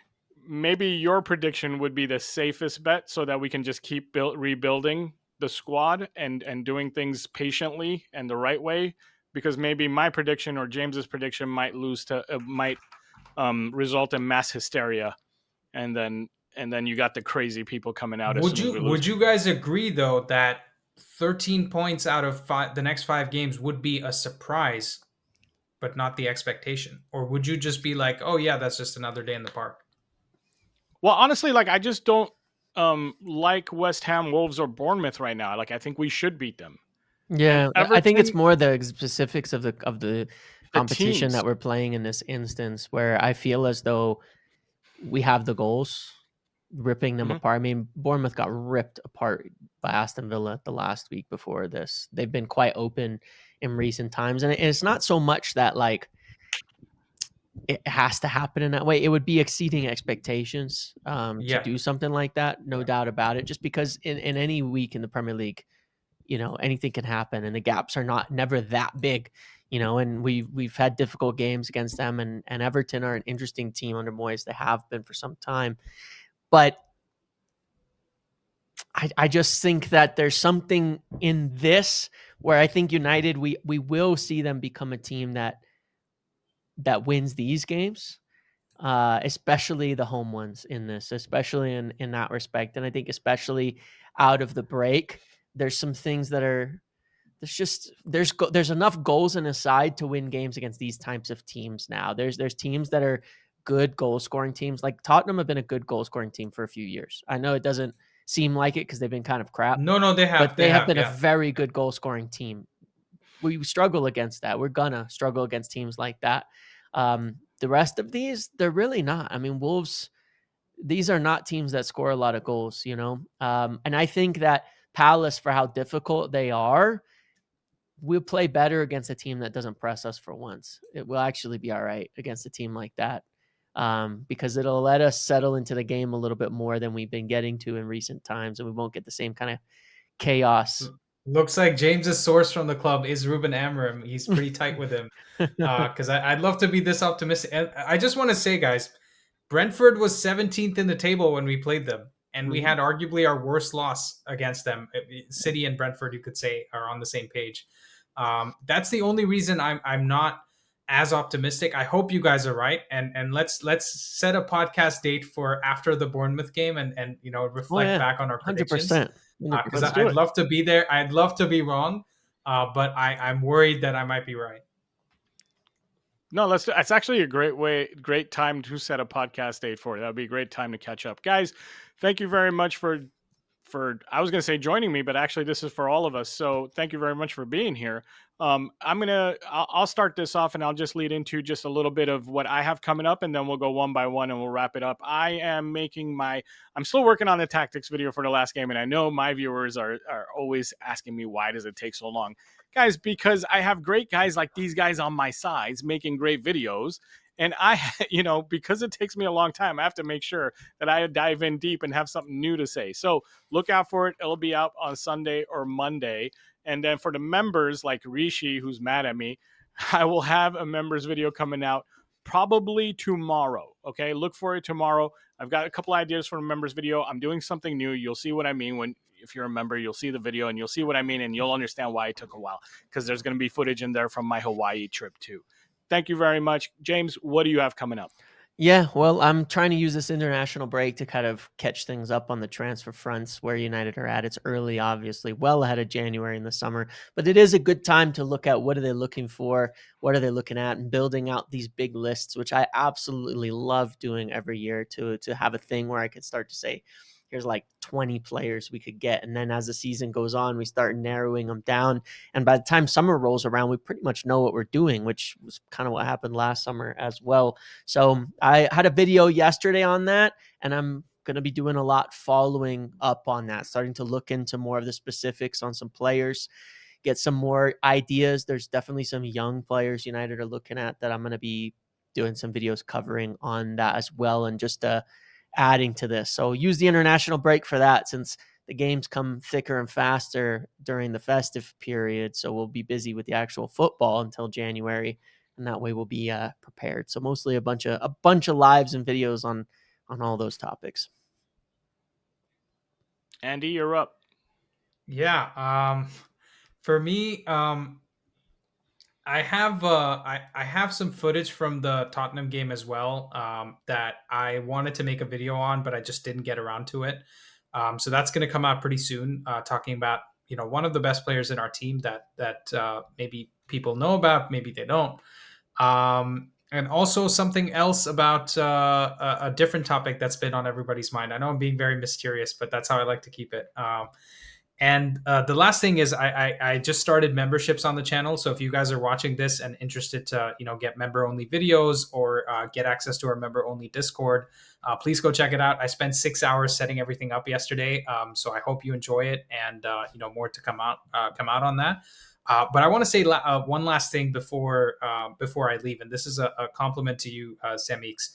maybe your prediction would be the safest bet so that we can just keep rebuilding the squad and doing things patiently and the right way, because maybe my prediction or James's prediction might result in mass hysteria, and then you got the crazy people coming out. Would you guys agree though that 13 points out of the next 5 games would be a surprise but not the expectation? Or would you just be like, oh yeah, that's just another day in the park? Well, honestly, like I just don't like West Ham, Wolves, or Bournemouth right now. Like I think we should beat them. Yeah, I think it's Everton- more the specifics of the competition teams. that we're playing in this instance, where I feel as though we have the goals, ripping them Mhm. apart. I mean, Bournemouth got ripped apart by Aston Villa the last week before this. They've been quite open in recent times, and it's not so much that like it has to happen in that way. It would be exceeding expectations to Yeah. do something like that, no doubt about it. Just because in any week in the Premier League, anything can happen, and the gaps are never that big, and we've had difficult games against them, and Everton are an interesting team under Moyes. They have been for some time, but I just think that there's something in this where I think United, we will see them become a team that wins these games, especially the home ones in this, especially in that respect. And I think especially out of the break, there's some things that are there's enough goals in a side to win games against these types of teams now. There's teams that are good goal scoring teams. Like Tottenham have been a good goal scoring team for a few years. I know it doesn't seem like it because they've been kind of crap. No, they have. But they have been yeah. a very good goal scoring team. We struggle against that. We're gonna struggle against teams like that. The rest of these, they're really not. I mean, Wolves, these are not teams that score a lot of goals, and I think that Palace, for how difficult they are, we'll play better against a team that doesn't press us for once. It will actually be all right against a team like that, because it'll let us settle into the game a little bit more than we've been getting to in recent times, and we won't get the same kind of chaos. Looks like James's source from the club is Ruben Amorim. He's pretty tight with him. Because I'd love to be this optimistic. And I just want to say, guys, Brentford was 17th in the table when we played them. And we had arguably our worst loss against them. City and Brentford, you could say, are on the same page. That's the only reason I'm not as optimistic. I hope you guys are right. And let's set a podcast date for after the Bournemouth game and reflect back on our predictions. 100%. Because I'd love to be there. I'd love to be wrong, but I'm worried that I might be right. No, that's actually a great time to set a podcast date for it. That would be a great time to catch up. Guys, thank you very much for I was going to say joining me, but actually this is for all of us. So thank you very much for being here. I'll start this off, and I'll just lead into just a little bit of what I have coming up, and then we'll go one by one and we'll wrap it up. I'm still working on the tactics video for the last game, and I know my viewers are always asking me, why does it take so long? Guys, because I have great guys like these guys on my sides making great videos. And because it takes me a long time, I have to make sure that I dive in deep and have something new to say. So look out for it. It'll be out on Sunday or Monday. And then for the members like Rishi, who's mad at me, I will have a members video coming out probably tomorrow. Okay, look for it tomorrow. I've got a couple ideas for a members video. I'm doing something new. You'll see what I mean if you're a member, you'll see the video and you'll see what I mean, and you'll understand why it took a while, because there's going to be footage in there from my Hawaii trip too. Thank you very much. James, what do you have coming up? Yeah, well, I'm trying to use this international break to kind of catch things up on the transfer fronts where United are at. It's early, obviously, well ahead of January in the summer, but it is a good time to look at what are they looking for, what are they looking at, and building out these big lists, which I absolutely love doing every year, to have a thing where I can start to say, here's like 20 players we could get. And then as the season goes on, we start narrowing them down. And by the time summer rolls around, we pretty much know what we're doing, which was kind of what happened last summer as well. So I had a video yesterday on that, and I'm going to be doing a lot following up on that, starting to look into more of the specifics on some players, get some more ideas. There's definitely some young players United are looking at that I'm going to be doing some videos covering on that as well, and just adding to this. So use the international break for that, since the games come thicker and faster during the festive period. So we'll be busy with the actual football until January, and that way we'll be prepared. So mostly a bunch of lives and videos on all those topics. Andy, you're up. Yeah. For me, I have some footage from the Tottenham game as well, that I wanted to make a video on, but I just didn't get around to it. So that's going to come out pretty soon, talking about one of the best players in our team that maybe people know about, maybe they don't. And also something else about a different topic that's been on everybody's mind. I know I'm being very mysterious, but that's how I like to keep it. And the last thing is I just started memberships on the channel. So if you guys are watching this and interested to get member only videos or get access to our member only Discord, please go check it out. I spent 6 hours setting everything up yesterday, so I hope you enjoy it, and more to come out on that. But I want to say one last thing before I leave, and this is a compliment to you, Semeex.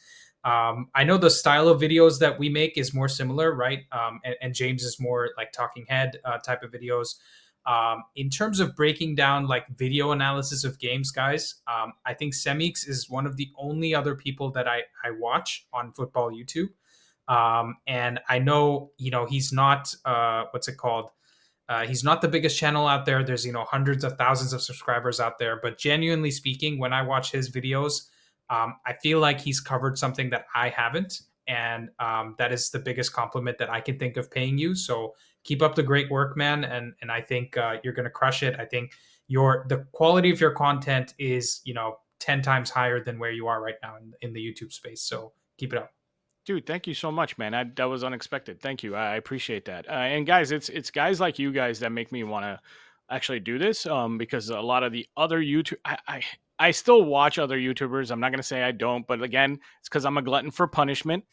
I know the style of videos that we make is more similar, right? And James is more like talking head type of videos. In terms of breaking down like video analysis of games, guys, I think Semeex is one of the only other people that I watch on football YouTube. And I know, he's not, what's it called? He's not the biggest channel out there. There's, hundreds of thousands of subscribers out there. But genuinely speaking, when I watch his videos, I feel like he's covered something that I haven't. And that is the biggest compliment that I can think of paying you. So keep up the great work, man. And I think you're going to crush it. I think the quality of your content is, 10 times higher than where you are right now in the YouTube space. So keep it up. Dude, thank you so much, man. That was unexpected. Thank you. I appreciate that. And guys, it's guys like you guys that make me want to actually do this, because a lot of the other YouTube, I still watch other YouTubers. I'm not going to say I don't, but again, it's because I'm a glutton for punishment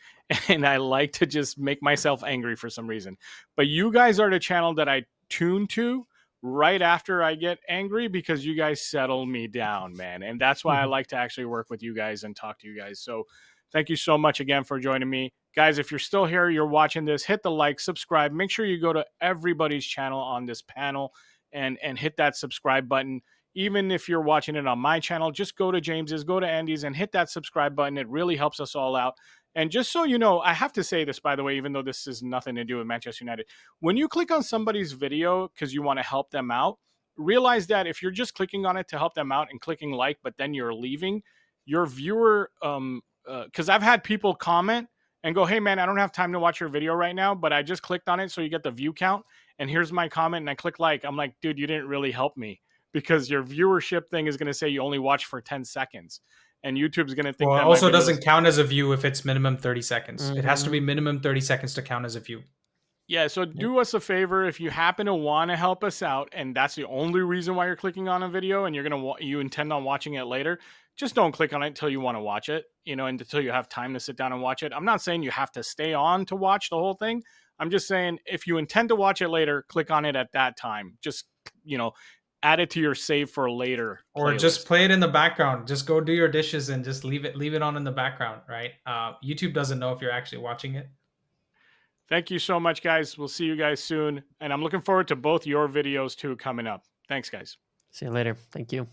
and I like to just make myself angry for some reason. But you guys are the channel that I tune to right after I get angry, because you guys settle me down, man. And that's why I like to actually work with you guys and talk to you guys. So thank you so much again for joining me. Guys, if you're still here, you're watching this, hit the like, subscribe. Make sure you go to everybody's channel on this panel and hit that subscribe button. Even if you're watching it on my channel, just go to James's, go to Andy's, and hit that subscribe button. It really helps us all out. And just so you know, I have to say this, by the way, even though this has nothing to do with Manchester United. When you click on somebody's video because you want to help them out, realize that if you're just clicking on it to help them out and clicking like, but then you're leaving, your viewer, because I've had people comment and go, hey, man, I don't have time to watch your video right now, but I just clicked on it so you get the view count. And here's my comment, and I click like. I'm like, dude, you didn't really help me, because your viewership thing is going to say you only watch for 10 seconds. And YouTube's going to think that it also doesn't count as a view if it's minimum 30 seconds. Mm-hmm. It has to be minimum 30 seconds to count as a view. Yeah, so do us a favor if you happen to want to help us out, and that's the only reason why you're clicking on a video, and you intend on watching it later. Just don't click on it until you want to watch it, and until you have time to sit down and watch it. I'm not saying you have to stay on to watch the whole thing. I'm just saying if you intend to watch it later, click on it at that time. Just add it to your save for later, or playlist. just play it in the background. Just go do your dishes and just leave it on in the background, right? YouTube doesn't know if you're actually watching it. Thank you so much, guys. We'll see you guys soon. And I'm looking forward to both your videos too coming up. Thanks, guys. See you later. Thank you.